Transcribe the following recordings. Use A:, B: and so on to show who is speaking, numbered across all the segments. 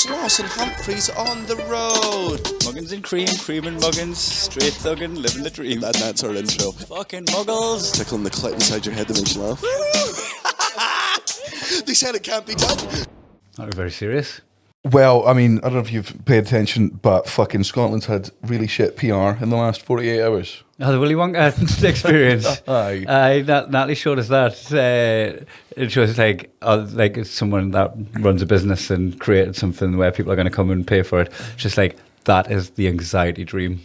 A: Sloss and Humphries on the road.
B: Muggins and Cream, Cream and Muggins, straight thuggin', living the dream.
A: That's our intro.
B: Fucking muggles.
A: Tickling the clit inside your head that makes you laugh. They said it can't be done.
B: Not very serious.
C: Well, I mean, I don't know if you've paid attention, but fucking Scotland's had really shit PR in the last 48 hours.
B: Oh, the Willy Wonka experience.
C: Aye.
B: Natalie showed us that. It shows like it's someone that runs a business and created something where people are going to come and pay for it. Just like that is the anxiety dream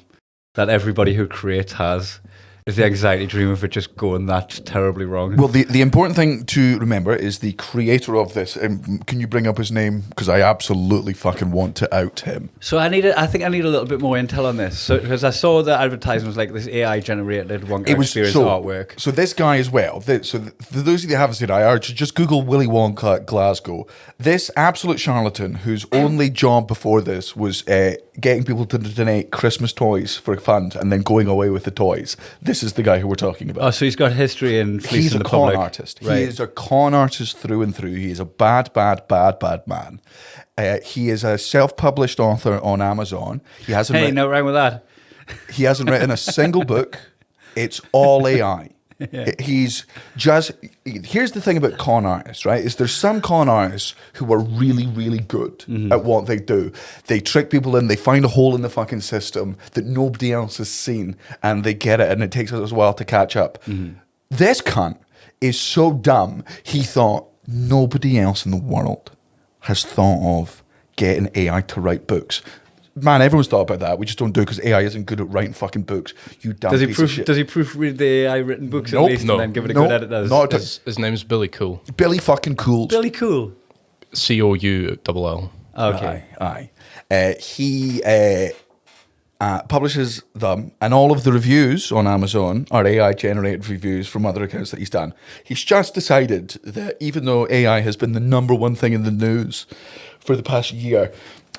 B: that everybody who creates has. Is the anxiety dream of it just going that terribly wrong.
C: Well, the important thing to remember is the creator of this. Can you bring up his name? Because I absolutely fucking want to out him.
B: So I think I need a little bit more intel on this. So because I saw the advertisement was like this AI generated Wonka experience artwork.
C: So this guy as well. For those of you that haven't seen it, I urge you just Google Willy Wonka Glasgow. This absolute charlatan whose only job before this was getting people to donate Christmas toys for a fund and then going away with the toys. This is the guy who we're talking about.
B: Oh, so he's got history in fleecing the public.
C: He's a con artist.
B: Right.
C: He is a con artist through and through. He is a bad man. He is a self-published author on Amazon. He hasn't
B: no wrong with that.
C: He hasn't written a single book. It's all AI. Yeah. He's just... Here's the thing about con artists, right? Is there's some con artists who are really, really good at what they do. They trick people in. They find a hole in the fucking system that nobody else has seen, and they get it, and it takes us a while to catch up. This cunt is so dumb, he thought nobody else in the world has thought of getting AI to write books. Man, everyone's thought about that. We just don't do it because AI isn't good at writing fucking books. You dumb piece of shit.
B: Does he proofread the AI written books at least and then give it a good edit?
D: His name's Billy Cool.
C: Billy fucking Cool.
B: Billy Cool.
D: Coull.
B: Okay.
C: Aye. He publishes them, and all of the reviews on Amazon are AI generated reviews from other accounts that he's done. He's just decided that even though AI has been the number one thing in the news for the past year,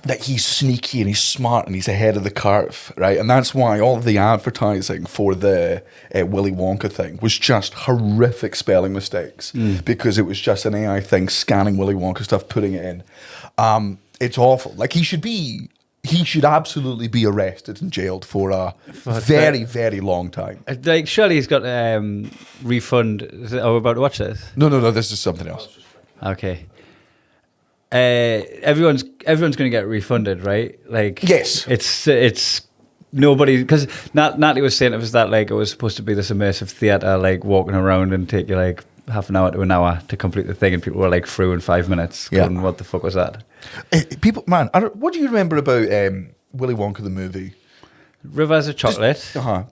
C: that he's sneaky and he's smart and he's ahead of the curve, right? And that's why all of the advertising for the Willy Wonka thing was just horrific spelling mistakes because it was just an AI thing scanning Willy Wonka stuff, putting it in. It's awful. Like he should absolutely be arrested and jailed for a very, very long time.
B: Like surely he's got refund. Are we about to watch this?
C: No, this is something else.
B: Okay. Everyone's going to get refunded, right? Like
C: yes,
B: it's nobody, because Natalie was saying it was that like it was supposed to be this immersive theatre, like walking around and take you like half an hour to an hour to complete the thing, and people were like through in 5 minutes.
C: Yeah.
B: Going, what the fuck was that?
C: People, man, what do you remember about Willy Wonka the movie?
B: Rivers of chocolate.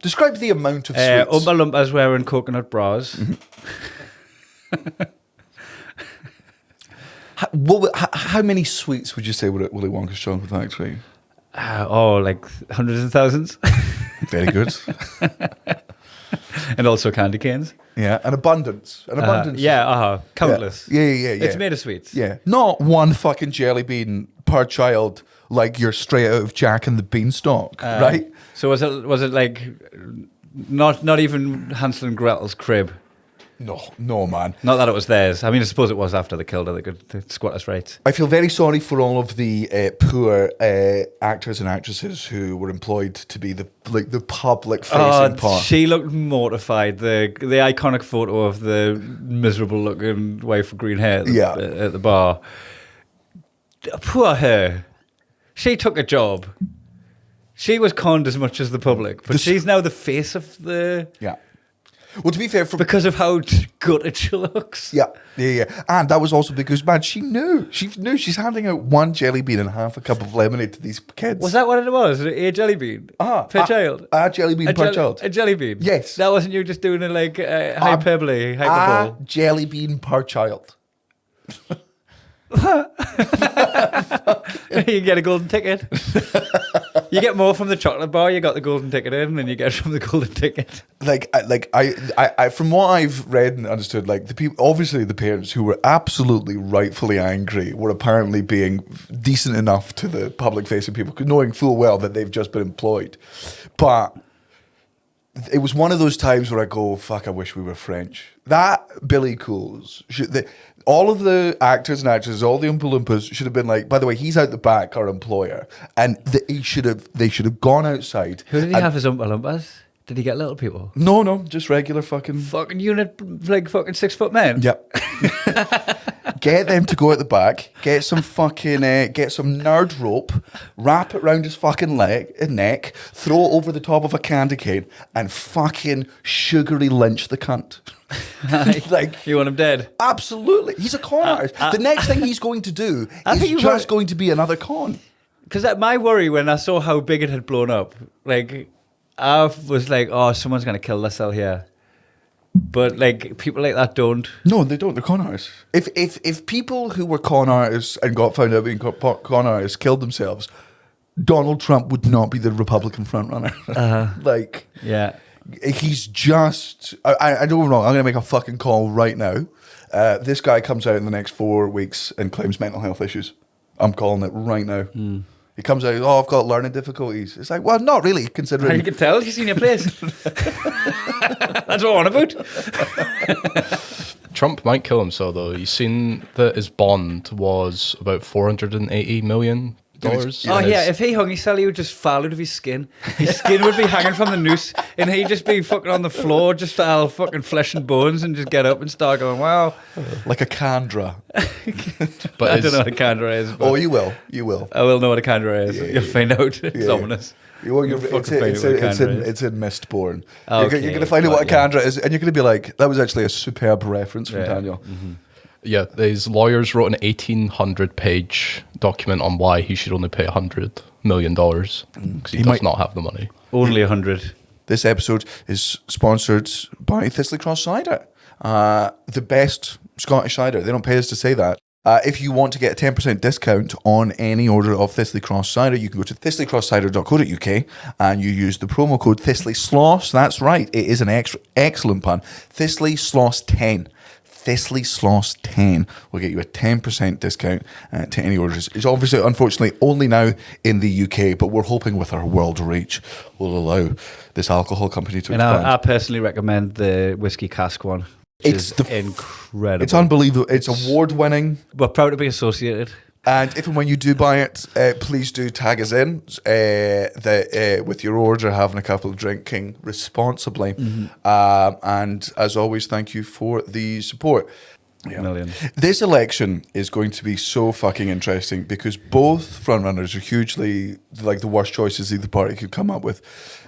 C: Describe the amount of sweets.
B: Oompa Loompas wearing coconut bras.
C: How many sweets would you say were at Willy Wonka's chocolate factory?
B: Like hundreds of thousands.
C: Very good.
B: And also candy canes.
C: Yeah, an abundance.
B: Countless.
C: Yeah.
B: It's made of sweets.
C: Yeah, not one fucking jelly bean per child, like you're straight out of Jack and the Beanstalk, right?
B: So was it like not even Hansel and Gretel's crib?
C: No, man.
B: Not that it was theirs. I mean, I suppose it was after they killed her. They could squatters' rights.
C: I feel very sorry for all of the poor actors and actresses who were employed to be the public facing part.
B: She looked mortified. The iconic photo of the miserable looking wife with green hair at the bar. Poor her. She took a job. She was conned as much as the public, but she's now the face of the...
C: Yeah. Well, to be fair,
B: because of how gutted she looks.
C: Yeah. And that was also because, man, she knew she's handing out one jelly bean and half a cup of lemonade to these kids.
B: Was that what it was? A jelly bean per child?
C: A jelly bean per child.
B: A jelly bean?
C: Yes.
B: That wasn't you just doing it like hyperbole?
C: A jelly bean per child.
B: You get a golden ticket. You get more from the chocolate bar. You got the golden ticket in, and you get from the golden ticket.
C: I from what I've read and understood, like the people, obviously the parents who were absolutely rightfully angry were apparently being decent enough to the public-facing people, knowing full well that they've just been employed. But it was one of those times where I go, fuck, I wish we were French. That Billy Cool's, All of the actors and actresses, all the Oompa Loompas should have been like, by the way, he's out the back, our employer. And they should have gone outside.
B: Who did he have as Oompa Loompas? Did he get little people?
C: No, just regular fucking...
B: Fucking unit, like fucking 6 foot men?
C: Yep. Get them to go at the back, get some nerd rope, wrap it round his fucking neck, throw it over the top of a candy cane, and fucking sugary lynch the cunt.
B: Like, you want him dead?
C: Absolutely. He's a con artist. The next thing he's going to do is just going to be another con.
B: Because my worry when I saw how big it had blown up, like, I was like, oh, someone's going to kill this out here. But, like, people like that don't.
C: No, they don't. They're con artists. If people who were con artists and got found out being con artists killed themselves, Donald Trump would not be the Republican frontrunner. Like,
B: yeah.
C: He's just... I don't know. I'm going to make a fucking call right now. This guy comes out in the next 4 weeks and claims mental health issues. I'm calling it right now. He comes out, oh, I've got learning difficulties. It's like, well, not really, considering...
B: You can tell, he's seen your place. That's what I want about.
D: Trump might kill himself, though. You've seen that his bond was about $480 million.
B: Oh, yeah, if he hung himself, he would just fall out of his skin. His skin would be hanging from the noose, and he'd just be fucking on the floor, just all fucking flesh and bones, and just get up and start going, wow.
C: Like a Candra.
D: But
B: I don't know what a Candra is.
C: Oh, you will.
B: I will know what a Candra is. You'll find out. It's ominous.
C: Well, it's in Mistborn.
B: Okay,
C: you're going to find out what a Candra is, and you're going to be like, that was actually a superb reference from Daniel.
B: Mm-hmm.
D: Yeah, his lawyers wrote an 1,800-page document on why he should only pay $100 million because he does not have the money.
B: Only 100.
C: This episode is sponsored by Thistley Cross Cider, the best Scottish cider. They don't pay us to say that. If you want to get a 10% discount on any order of Thistley Cross Cider, you can go to thistleycrosscider.co.uk and you use the promo code ThistleySloss. That's right, it is an excellent pun. Thistley Sloss 10. Thistley Sloss 10 will get you a 10% discount to any orders. It's obviously, unfortunately, only now in the UK, but we're hoping with our world reach will allow this alcohol company to expand.
B: And I personally recommend the whiskey cask one. It's incredible.
C: It's unbelievable. It's award-winning.
B: We're proud to be associated.
C: And if and when you do buy it, please do tag us in with your order, having a couple of drinking responsibly. And as always, thank you for the support.
B: Yeah. Million.
C: This election is going to be so fucking interesting because both frontrunners are hugely like the worst choices either party could come up with.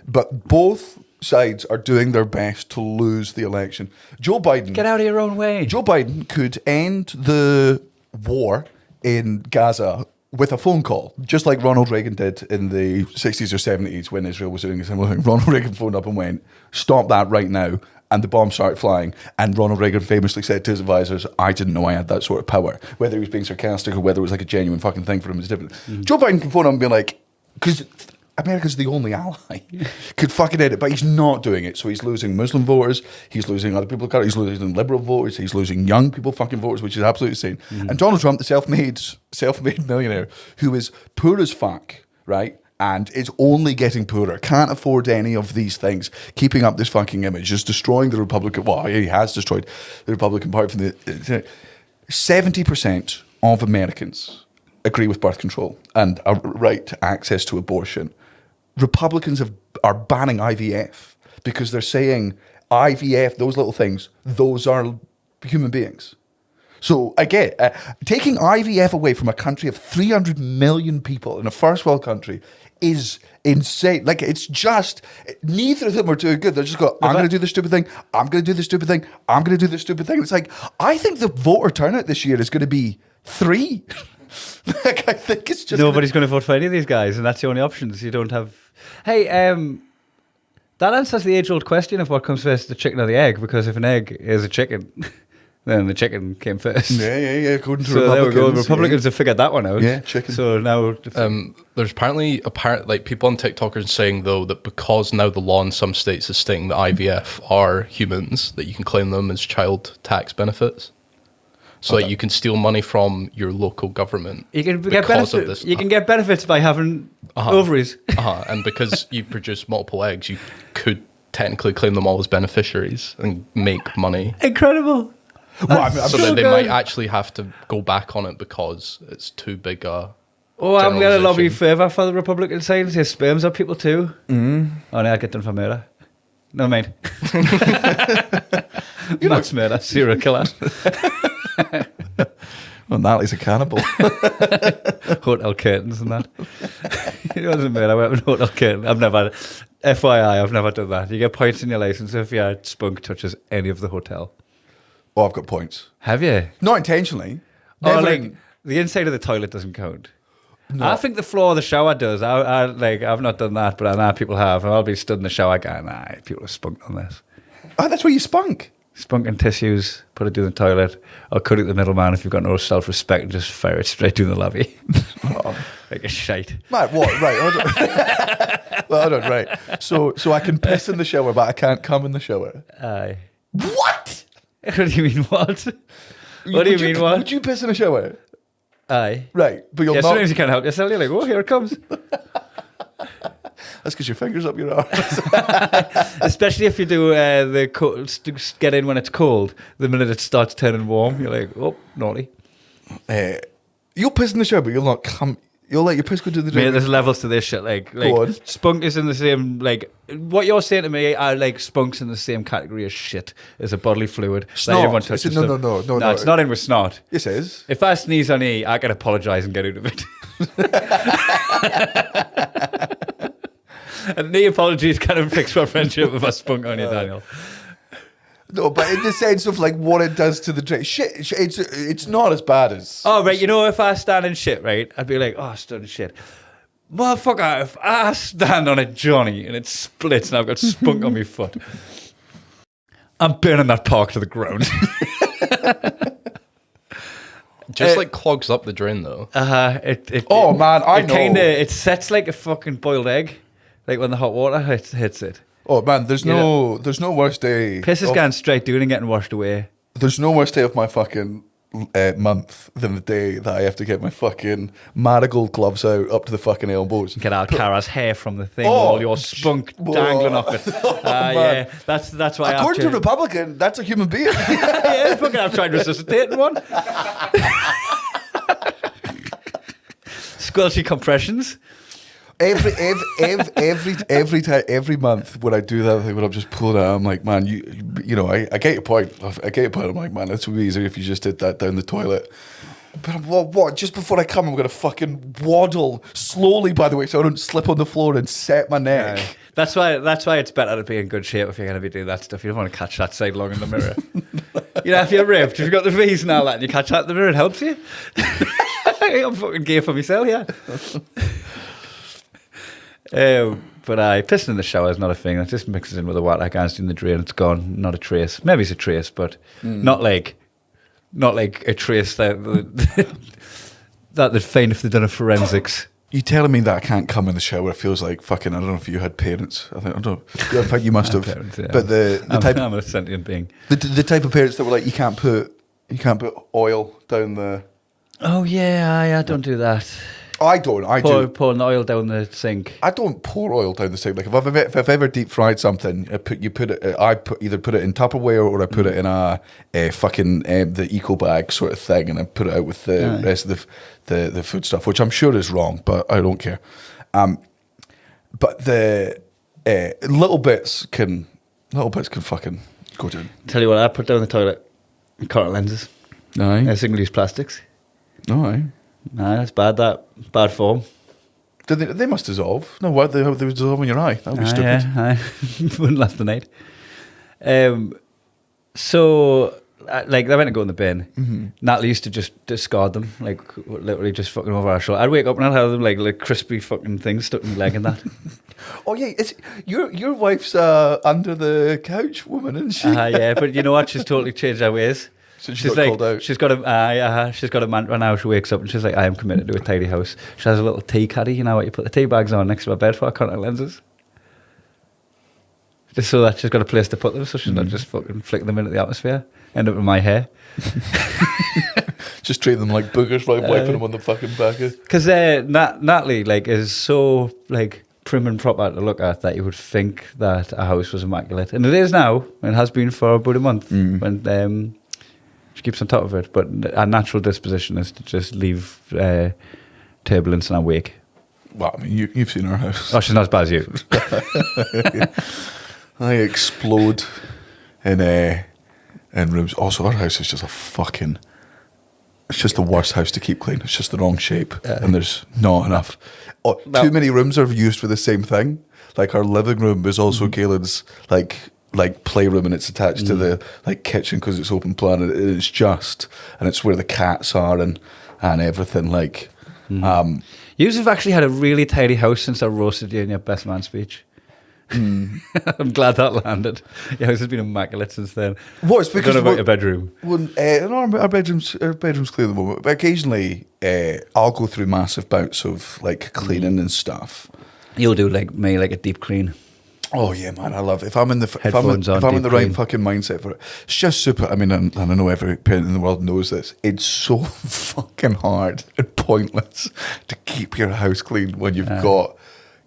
C: But both sides are doing their best to lose the election. Joe Biden...
B: Get out of your own way.
C: Joe Biden could end the war in Gaza with a phone call, just like Ronald Reagan did in the 60s or 70s when Israel was doing a similar thing. Ronald Reagan phoned up and went, stop that right now, and the bombs started flying. And Ronald Reagan famously said to his advisors, I didn't know I had that sort of power. Whether he was being sarcastic or whether it was like a genuine fucking thing for him is different. Joe Biden can phone up and be like, because America's the only ally, could fucking end it, but he's not doing it. So he's losing Muslim voters, he's losing other people, he's losing liberal voters, he's losing young people fucking voters, which is absolutely insane. And Donald Trump, the self-made millionaire, who is poor as fuck, right? And is only getting poorer, can't afford any of these things, keeping up this fucking image, just destroying the Republican, well, he has destroyed the Republican Party from the 70% of Americans agree with birth control and a right to access to abortion. Republicans are banning IVF because they're saying IVF, those little things, those are human beings. So I get taking IVF away from a country of 300 million people in a first world country is insane. Like, it's just, neither of them are doing good. They're just going, I'm going to do the stupid thing, I'm going to do the stupid thing, I'm going to do the stupid thing. It's like, I think the voter turnout this year is going to be 3. Like, I think it's just...
B: Nobody's going to vote for any of these guys, and that's the only options. You don't have... Hey, that answers the age-old question of what comes first, the chicken or the egg, because if an egg is a chicken, then the chicken came first.
C: Yeah, according to
B: so
C: Republicans.
B: There we go. Republicans have figured that one out.
C: Yeah, chicken.
B: So now...
D: There's apparently like people on TikTok are saying, though, that because now the law in some states is stating that IVF are humans, that you can claim them as child tax benefits. So that you can steal money from your local government.
B: You can get benefits. You can get benefits by having ovaries.
D: And because you produce multiple eggs, you could technically claim them all as beneficiaries and make money.
B: Incredible.
C: Well, I'm
D: So
C: sure
D: then they
B: good.
D: might actually have to go back on it because it's too big a.
B: Oh, I'm going to lobby
D: generalisation.
B: further for the Republican side and say sperms are people too. Oh, no, I get done for murder. No, mate. Matt's murder, serial killer.
C: Well, Natalie's a cannibal.
B: Hotel curtains and that. It wasn't murder, I went with hotel curtain. I've never, FYI, I've never done that. You get points in your license if your spunk touches any of the hotel.
C: Oh, I've got points.
B: Have you?
C: Not intentionally.
B: Oh,
C: Never
B: like
C: in-
B: the inside of the toilet doesn't count. I think the floor of the shower does. I've not done that, but I know people have. I'll be stood in the shower going, nah, people have spunked on this.
C: Oh, that's where you spunk.
B: Spunk in tissues, put it down the toilet, or cut it the middleman if you've got no self-respect and just fire it straight down the lobby. Like a shite.
C: Matt, what? Right. Hold on. Well, hold on, right. So I can piss in the shower, but I can't come in the shower.
B: Aye.
C: What?
B: What do you mean, what? What do you mean, what?
C: Would you piss in a shower?
B: Aye.
C: Right, but you'll
B: Yeah,
C: not.
B: sometimes you can't help yourself. You're like, oh, here it comes.
C: That's because your fingers up your arse.
B: Especially if you do get in when it's cold. The minute it starts turning warm, you're like, oh, naughty.
C: You'll piss in the shower, but you'll not come. You'll let your piss go to the
B: Mate,
C: drain.
B: there's levels to this shit. Like
C: on.
B: spunk is in the same, like, what you're saying to me, I like spunk's in the same category as shit, as a bodily fluid. That
C: Snot.
B: everyone
C: Is
B: touches
C: it- no,
B: them.
C: no, no, no.
B: It's not in with snot.
C: Yes, it is.
B: If I sneeze on E, I can apologise and get out of it. And the apologies kind of fix my friendship if I spunk on you, Daniel.
C: No, but in the sense of like what it does to the drain. Shit, it's not as bad as.
B: Oh, right, you know, if I stand in shit, right, I'd be like, oh, I stood in shit. Motherfucker, if I stand on a Johnny and it splits and I've got spunk on my foot, I'm burning that park to the ground.
D: Just like clogs up the drain though.
C: Oh, man, I know.
B: It sets like a fucking boiled egg, like when the hot water hits it.
C: Oh man, there's no worse day.
B: Piss is
C: of-
B: going straight down and getting washed away.
C: There's no worse day of my fucking month than the day that I have to get my fucking marigold gloves out up to the fucking elbows.
B: Get Alcara's hair from the thing,
C: Oh,
B: all your spunk dangling off it.
C: man.
B: Yeah, that's why
C: According to
B: I've
C: Republican, that's a human being.
B: yeah, fucking I've tried resuscitating one. Squelchy compressions.
C: Every month when I do that thing, when I'm just pulling it out, I'm like, man, you know, I get your point. I get your point. I'm like, man, this would be easier if you just did that down the toilet. But what? Just before I come, I'm gonna fucking waddle slowly, by the way, so I don't slip on the floor and set my neck.
B: That's why it's better to be in good shape if you're going to be doing that stuff. You don't want to catch that side long in the mirror. You know, if you're ripped, if you've got the V's and all that, and you catch that in the mirror, it helps you. I'm fucking gear for myself, yeah. But pissing in the shower is not a thing. That just mixes in with the water, goes in the drain. It's gone. Not a trace. Maybe it's a trace, but not like a trace that they'd find if they'd done a forensics.
C: You telling me that I can't come in the shower? It feels like fucking. I don't know if you had parents. I don't know. Yeah, in fact, you must have.
B: Parents, yeah.
C: But
B: I'm a sentient being.
C: the type of parents that were like, you can't put oil down the.
B: Oh yeah, I don't do that.
C: I don't. I do.
B: Pouring the oil down the sink.
C: I don't pour oil down the sink. Like if I've ever deep fried something, either put it in Tupperware or I put it in a fucking the eco bag sort of thing, and I put it out with the rest of the food stuff, which I'm sure is wrong, but I don't care. But the little bits can fucking go down.
B: Tell you what, I put down the toilet. Contact lenses.
C: Aye.
B: Single-use plastics.
C: Aye.
B: Nah, that's bad. That bad form.
C: They must dissolve. No, what they would dissolve in your eye? That would be stupid.
B: Yeah, wouldn't last the night. So, like, they went to go in the bin. Mm-hmm. Natalie used to just discard them, like, literally just fucking over our shoulder. I'd wake up and I'd have them, like crispy fucking things stuck in my leg and that.
C: Oh, yeah. Your wife's under the couch woman, isn't she?
B: Yeah, but you know what? She's totally changed her ways.
C: So
B: She's
C: got
B: like,
C: called out.
B: she's got a mantra now. She wakes up and she's like, I am committed to a tidy house. She has a little tea caddy, you know what you put the tea bags on next to her bed for her contact lenses. Just so that she's got a place to put them, so she's not just fucking flicking them into the atmosphere. End up in my hair.
C: Just treat them like boogers, like wiping them on the fucking back.
B: Because Natalie, like, is so, like, prim and proper to look at that you would think that a house was immaculate. And it is now, and has been for about a month. When She keeps on top of it. But our natural disposition is to just leave turbulence in our wake.
C: Well, I mean, you've seen our house.
B: Oh, she's not as bad as you.
C: I explode in rooms. Also, our house is just it's just the worst house to keep clean. It's just the wrong shape, and there's not enough. Too many rooms are used for the same thing. Like our living room is also Caelan's like playroom, and it's attached to the like kitchen because it's open plan. And it's where the cats are and everything. Like,
B: You have actually had a really tidy house since I roasted you in your best man speech. I'm glad that landed. Your house has been immaculate since then.
C: Well, it's because
B: I don't know about your bedroom.
C: Our bedroom's clean at the moment. But occasionally, I'll go through massive bouts of like cleaning and stuff.
B: You'll do like me, like a deep clean.
C: Oh yeah, man, I love it. If I'm in the
B: Headphones on,
C: if I'm in the
B: deep
C: right
B: clean.
C: fucking mindset for it, it's just super. I mean, and I know every parent in the world knows this. It's so fucking hard and pointless to keep your house clean when you've got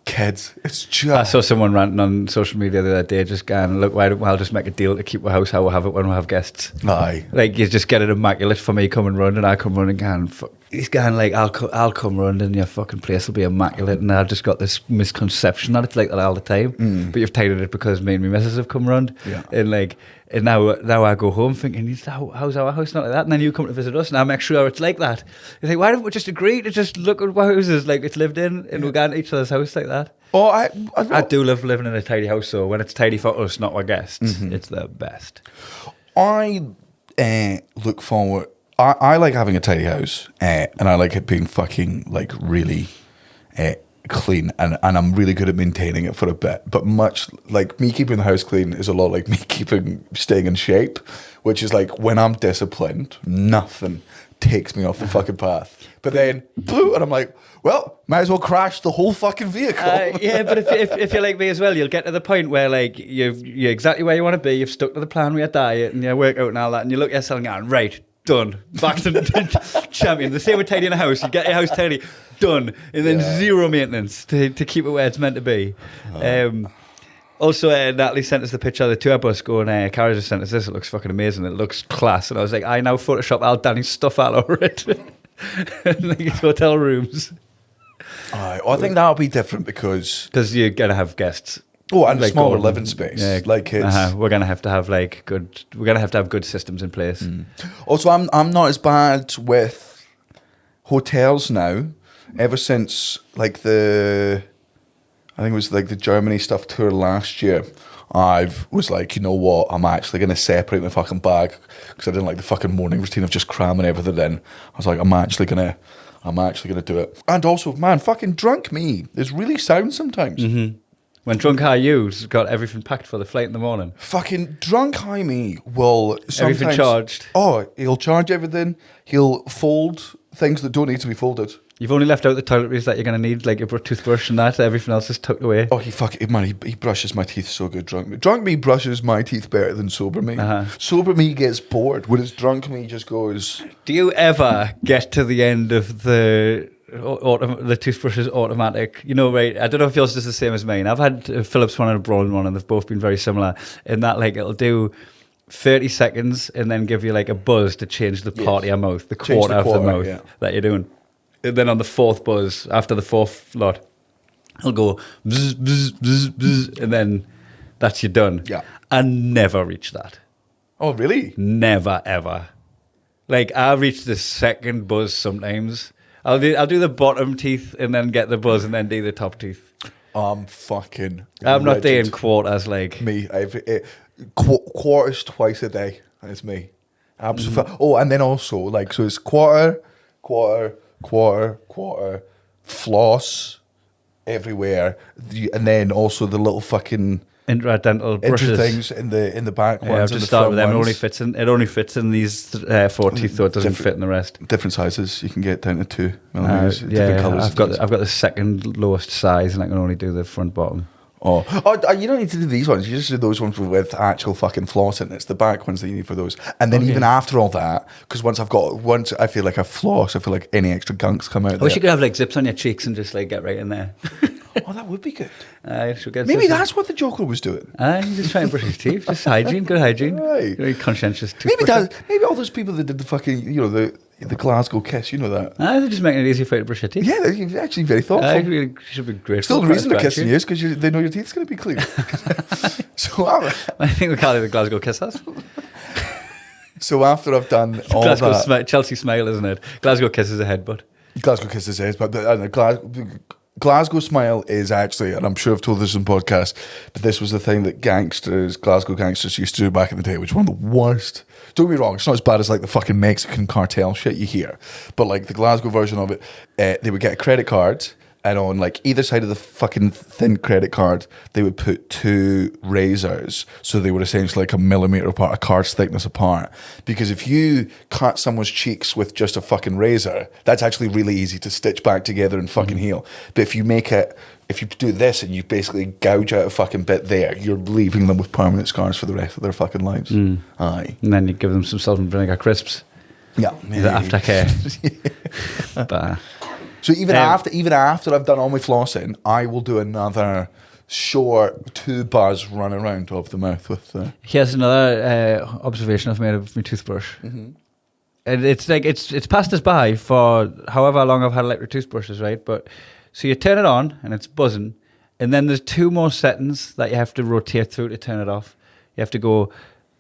C: kids. It's just.
B: I saw someone ranting on social media the other day, just going, "Look, why don't I'll just make a deal to keep our house how we have it when we have guests."
C: Aye.
B: Like you just get it immaculate for me coming round, and I come round and going, he's going like, I'll come round and your fucking place will be immaculate, and I've just got this misconception that it's like that all the time. But you've tidied it because me and my missus have come round, and now I go home thinking, how's our house not like that? And then you come to visit us, and I make sure it's like that. You think, why don't we just agree to just look at what houses like it's lived in, and we're going to each other's house like that?
C: Oh,
B: I do love living in a tidy house, so when it's tidy for us, not our guests, it's the best.
C: I look forward. I like having a tidy house, and I like it being fucking like really clean, and I'm really good at maintaining it for a bit. But much like me keeping the house clean is a lot like me staying in shape, which is like when I'm disciplined, nothing takes me off the fucking path. But then, and I'm like, well, might as well crash the whole fucking vehicle.
B: Yeah, but if you're like me as well, you'll get to the point where like you're exactly where you want to be. You've stuck to the plan with your diet and your workout and all that, and you look at yourself and going, right, done, back to the champion. The same with tidying a house. You get your house tidy, done, and then zero maintenance to keep it where it's meant to be. Also, Natalie sent us the picture of the tour bus going, Cara just sent us this, it looks fucking amazing, it looks class. And I was like, I now Photoshop Al Danny's stuff all over it. Like his hotel rooms.
C: I think that'll be different because
B: you're going to have guests.
C: Oh, and
B: like
C: a smaller
B: going-
C: living space.
B: Yeah,
C: Like it's
B: we're gonna have to have like good. We're gonna have to have good systems in place.
C: Also, I'm not as bad with hotels now. Ever since like I think it was like the Germany stuff tour last year, I was like, you know what, I'm actually going to separate my fucking bag because I didn't like the fucking morning routine of just cramming everything in. I was like, I'm actually gonna do it. And also, man, fucking drunk me is really sound sometimes.
B: When drunk high you's got everything packed for the flight in the morning.
C: Fucking drunk high me will sometimes...
B: Everything charged.
C: Oh, he'll charge everything. He'll fold things that don't need to be folded.
B: You've only left out the toiletries that you're going to need, like your toothbrush and that. Everything else is tucked away.
C: Oh, he brushes my teeth so good, drunk me. Drunk me brushes my teeth better than sober me. Sober me gets bored, whereas drunk me just goes...
B: Do you ever get to the end of the toothbrush is automatic? You know, right? I don't know if yours is the same as mine. I've had a Philips one and a Braun one, and they've both been very similar in that, like, it'll do 30 seconds and then give you like a buzz to change the part of your mouth, the quarter of the mouth that you're doing. And then on the fourth buzz, after the fourth lot, it'll go bzz, bzz, bzz, bzz, and then that's you done.
C: Yeah.
B: I never reach that.
C: Oh, really?
B: Never, ever. Like, I reach the second buzz sometimes. I'll do the bottom teeth and then get the buzz and then do the top teeth.
C: I'm
B: not doing quarters like...
C: Me. Quarters twice a day. That's me. Absolutely. Oh, and then also, like, so it's quarter, floss everywhere, and then also the little fucking
B: intradental brushes
C: things in the back ones.
B: I've
C: and
B: just
C: the
B: started with
C: front
B: them.
C: ones.
B: It only fits in these 4 teeth, so it doesn't fit in the rest.
C: Different sizes. You can get down to 2 millimeters. Different
B: Yeah,
C: colours.
B: I've got the second lowest size, and I can only do the front bottom.
C: Oh, you don't need to do these ones. You just do those ones with actual fucking floss in it. It's the back ones that you need for those. And then even after all that, because once I feel like I floss, I feel like any extra gunk's come out
B: I wish you could have like zips on your cheeks and just like get right in there.
C: Oh, that would be good.
B: She'll get
C: Maybe that's what the Joker was doing.
B: He's just trying to brush his teeth. Just hygiene, good hygiene.
C: Right.
B: Very conscientious
C: Maybe
B: toothbrush.
C: maybe all those people that did the fucking, the Glasgow kiss, you know that.
B: They're just making it easy for you to brush your teeth.
C: Yeah, they're actually very thoughtful.
B: Really should be grateful.
C: Still, the
B: for
C: reason
B: that
C: they're kissing
B: gratitude.
C: you is because they know your teeth's going to be clean.
B: I think we call it the Glasgow kiss us.
C: So after I've done all
B: Glasgow
C: that,
B: Chelsea smile, isn't it? Glasgow kiss is a headbutt.
C: Glasgow kiss is but the Glasgow smile is actually, and I'm sure I've told this in podcasts, but this was the thing that Glasgow gangsters used to do back in the day, which was one of the worst. Don't get me wrong, it's not as bad as like the fucking Mexican cartel shit you hear, but like the Glasgow version of it, they would get a credit card, and on like either side of the fucking thin credit card, they would put 2 razors, so they were essentially like a millimetre apart, a card's thickness apart. Because if you cut someone's cheeks with just a fucking razor, that's actually really easy to stitch back together and fucking heal. But if you do this and you basically gouge out a fucking bit there, you're leaving them with permanent scars for the rest of their fucking lives. Aye.
B: And then you give them some salt and vinegar crisps.
C: Yeah.
B: The aftercare. But,
C: So even after I've done all my flossing, I will do another short 2 buzz run around of the mouth with.
B: here's another observation I've made of my toothbrush. And it's like it's passed us by for however long I've had electric toothbrushes, right? But so you turn it on and it's buzzing, and then there's 2 more settings that you have to rotate through to turn it off. You have to go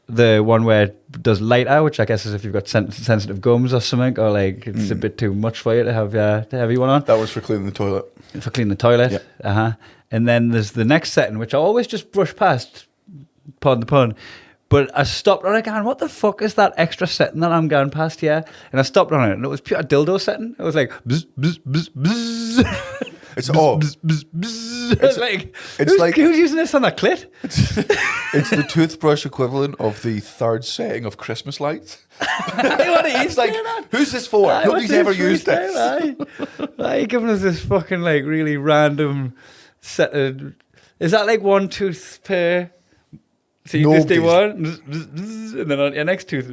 B: the one where it does lighter, which I guess is if you've got sensitive gums or something, or like it's a bit too much for you to have the heavy one on.
C: That was for cleaning the toilet.
B: For cleaning the toilet.
C: Yeah.
B: And then there's the next setting, which I always just brush past, pardon the pun, but I stopped on it going, what the fuck is that extra setting that I'm going past here? And I stopped on it, and it was pure dildo setting. It was like, bzz, bzz, bzz, bzz.
C: It's all.
B: Bzz, bzz, bzz.
C: It's like
B: who's using this on their clit?
C: it's the toothbrush equivalent of the 3rd setting of Christmas lights. It's like, who's this for? Nobody's ever used it.
B: Why are you giving us this fucking like really random set of... Is that like 1 tooth per... So you just do one, and then on your next tooth,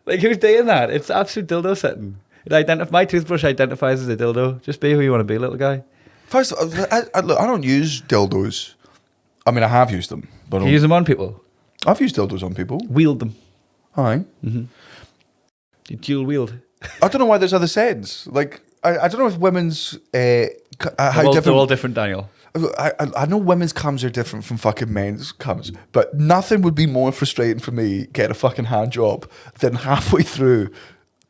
B: like who's doing that? It's absolute dildo setting. My toothbrush identifies as a dildo. Just be who you want to be, little guy.
C: First, I don't use dildos. I mean, I have used them, but
B: You use them on people.
C: I've used dildos on people.
B: Wield them.
C: Aye.
B: You dual wield.
C: I don't know why there's other settings. Like, I don't know if women's how
B: They're all different, Daniel.
C: I know women's cums are different from fucking men's cums, but nothing would be more frustrating for me getting a fucking hand job than halfway through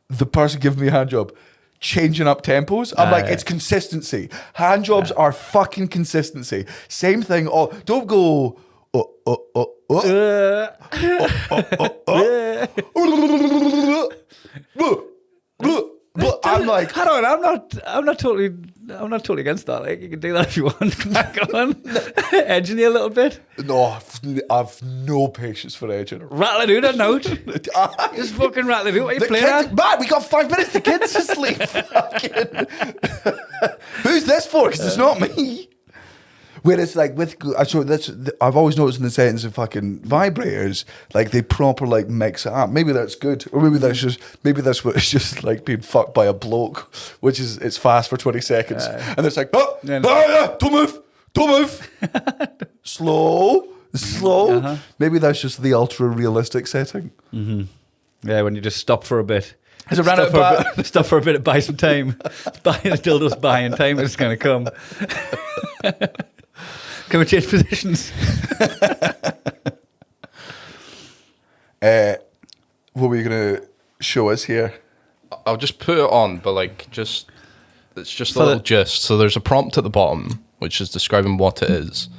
C: the person giving me a hand job changing up tempos. I'm like, it's consistency. Hand jobs are fucking consistency. Same thing. Oh, don't go. But I'm like,
B: Hold on, I'm not totally against that. Like, you can do that if you want. Come on, edging you a little bit.
C: no, I've no patience for edging.
B: Rattle it out a note. Just fucking rattle it out. What are you
C: The
B: playing
C: kids,
B: at?
C: man, we got 5 minutes. The kids asleep. Fucking. Who's this for? Because it's not me. Whereas, like I've always noticed in the settings of fucking vibrators, like they proper like mix it up. Maybe that's good, or maybe that's what it's just like being fucked by a bloke, which is it's fast for 20 seconds, and it's like don't move, slow. Maybe that's just the ultra realistic setting.
B: Yeah, when you just stop for a bit.
C: Has it ran out of
B: Stop for a bit, buy some time. Buying the dildo's buying time. It's going to come. Can we change positions?
C: What were you going to show us here?
D: I'll just put it on, but like it's just a little gist. So there's a prompt at the bottom which is describing what it is,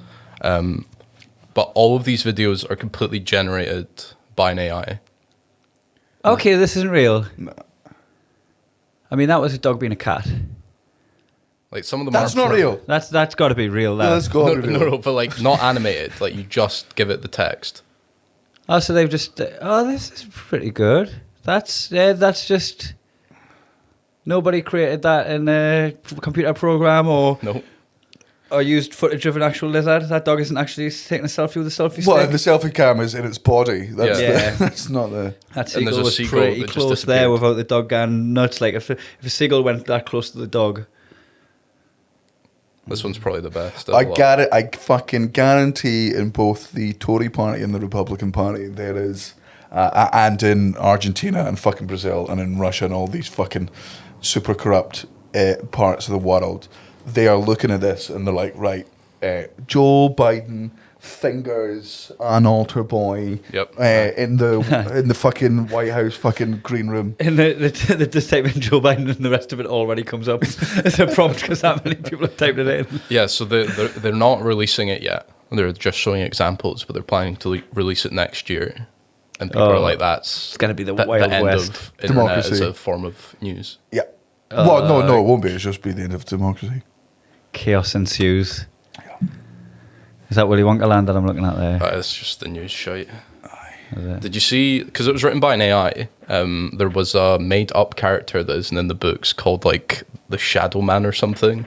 D: but all of these videos are completely generated by an AI.
B: Okay, this isn't real. No. I mean, that was a dog being a cat.
D: Like some of them
C: That's
D: are
C: not real.
B: That's got to be real. That.
C: That's got to be real.
D: No, but like not animated. Like you just give it the text.
B: Oh, so they've just. This is pretty good. That's just. Nobody created that in a computer program or used footage of an actual lizard. That dog isn't actually taking a selfie with a selfie stick.
C: Well, the selfie camera's in its body. That's
B: Yeah.
C: that's not the.
B: That
D: And there's
B: seagull
D: a
B: was
D: seagull
B: pretty
D: that just
B: close there
D: disappeared.
B: without the dog going nuts. Like if a seagull went that close to the dog.
D: This one's probably the best.
C: I fucking guarantee in both the Tory party and the Republican party there is, and in Argentina and fucking Brazil and in Russia and all these fucking super corrupt parts of the world, they are looking at this and they're like, right, Joe Biden fingers an altar boy in the fucking White House fucking green room.
B: And the statement Joe Biden and the rest of it already comes up as a prompt because that many people have typed it in.
D: Yeah, so they're not releasing it yet. They're just showing examples, but they're planning to release it next year. And people are like, it's
B: going to be the
D: the
B: Wild
D: end
B: West.
D: of internet as
C: Democracy.
D: a form of news.
C: Yeah. Well, no, it won't be. It's just be the end of democracy.
B: Chaos ensues. Is that Willy Wonka land that I'm looking at there?
D: It's just the news shite.
B: Is it?
D: Did you see, because it was written by an AI, there was a made-up character that isn't in the books called, like, the Shadow Man or something.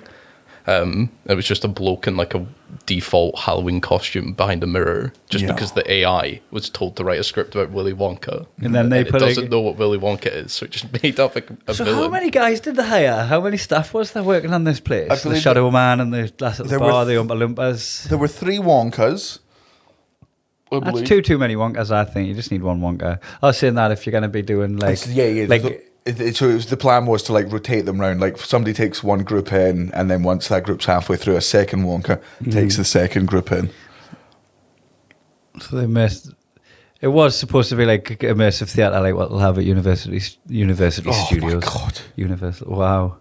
D: It was just a bloke in, like, a default Halloween costume behind a mirror, just because the AI was told to write a script about Willy Wonka.
B: And then they
D: it
B: put
D: doesn't know what Willy Wonka is, so it just made up a
B: So
D: villain.
B: how many guys did they hire? How many staff was there working on this place?
C: I
B: The
C: believe
B: Shadow Man and the glass at the
C: there
B: bar,
C: were
B: the Oompa Loompas.
C: There were 3 Wonkas. I
B: That's
C: believe.
B: too many Wonkas, I think. You just need one Wonka. I was saying that if you're going to be doing like...
C: So the plan was to like rotate them round. Like somebody takes one group in, and then once that group's halfway through, a second Wonka takes the second group in.
B: So they missed... It was supposed to be like immersive theatre, like what they'll have at university studios.
C: Oh my God.
B: Universal. Wow.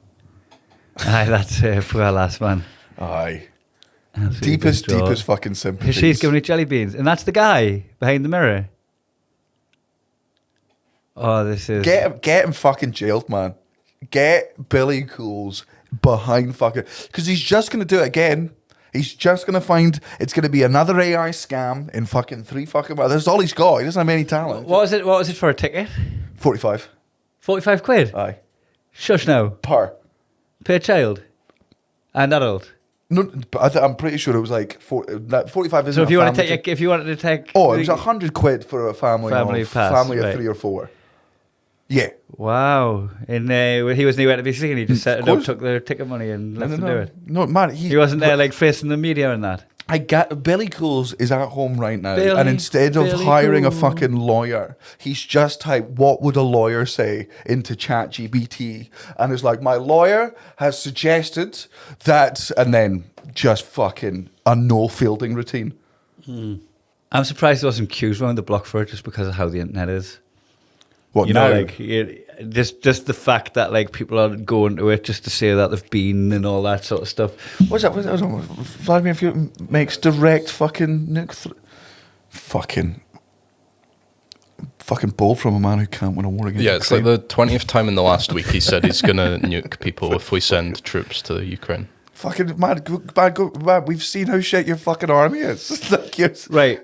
B: Aye, that's poor last man.
C: Aye.
B: Absolutely
C: Deepest
B: distraught.
C: fucking sympathy.
B: She's giving me jelly beans. And that's the guy behind the mirror. Oh, this is...
C: Get him fucking jailed, man. Get Billy Cools behind fucking... Because he's just going to do it again. He's just going to find... It's going to be another AI scam in fucking 3 fucking... That's all he's got. He doesn't have any talent.
B: What was it for a ticket?
C: 45.
B: 45 quid?
C: Aye.
B: Shush now.
C: Per.
B: Per child? And adult?
C: No, but I'm pretty sure it was like 45 isn't
B: So if you
C: a
B: want to
C: family
B: take, if you wanted to take...
C: Oh, it was 100 quid for a family of,
B: pass,
C: family of
B: right.
C: 3 or 4. Yeah.
B: Wow. And he wasn't anywhere to be seen. He just set it up,
C: course.
B: took their ticket money and left them do
C: No.
B: it.
C: No, man.
B: He wasn't there like facing the media and that.
C: Billy Cools is at home right now,
B: Billy-
C: and instead of
B: Billy
C: hiring a
B: Cools.
C: fucking lawyer, he's just typed "what would a lawyer say" into ChatGPT, and it's like, my lawyer has suggested that, and then just fucking a no fielding routine.
B: I'm surprised there wasn't queues around the block for it just because of how the internet is.
C: What
B: You
C: now?
B: know, like just the fact that like people are going to it just to say that they've been and all that sort of stuff.
C: What's that? Vladimir Putin makes direct fucking nuke. Fucking bold from a man who can't win a war against.
D: Yeah, it's like the 20th time in the last week he said he's going to nuke people if we send troops to Ukraine.
C: Fucking man, we've seen how shit your fucking army is. Like
B: Right.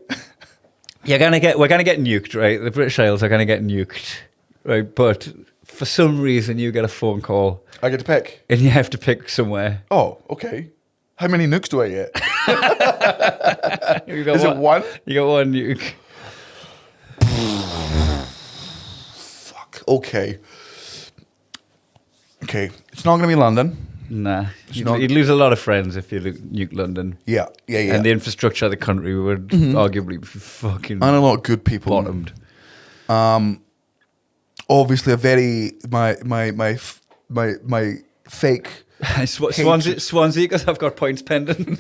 B: We're gonna get nuked, right? The British Isles are gonna get nuked, right? But for some reason, you get a phone call
C: I get to pick.
B: and you have to pick somewhere.
C: Oh, okay. How many nukes do I get?
B: You got
C: Is it one?
B: You got one nuke.
C: Fuck. Okay. It's not going to be London.
B: Nah,
C: not-
B: you'd lose a lot of friends if you nuke London.
C: Yeah.
B: And the infrastructure of the country would arguably be fucking
C: And a lot of good people.
B: bottomed.
C: Obviously, a very my fake.
B: Swansea, because I've got points pending.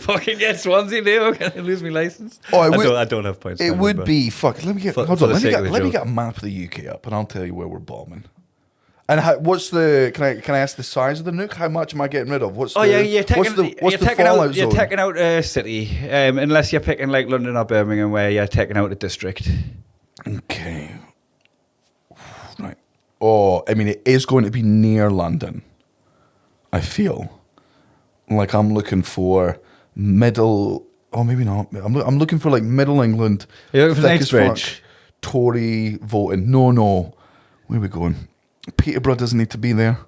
B: Fucking get Swansea, Dave. I'm gonna lose my license.
C: Oh,
B: I don't have points.
C: It
B: pending,
C: would
B: but-
C: be fuck. Let me get.
B: For
C: Hold
B: the
C: on.
B: sake of the
C: Let me
B: joke.
C: get a map of the UK up, and I'll tell you where we're bombing. And what's the? Can I ask the size of the nuke? How much am I getting rid of? What's
B: Oh
C: the?
B: yeah, you're taking,
C: what's
B: you're
C: the
B: taking
C: fallout
B: out. You're
C: zone?
B: taking out a city, unless you're picking like London or Birmingham, where you're taking out a district.
C: Okay. Right. Oh, I mean, it is going to be near London. I feel like I'm looking for middle. Oh, maybe not. I'm looking for like Middle England.
B: You're looking for
C: thick as fuck,
B: Knightsbridge?
C: Tory voting. No. Where are we going? Peterborough doesn't need to be there.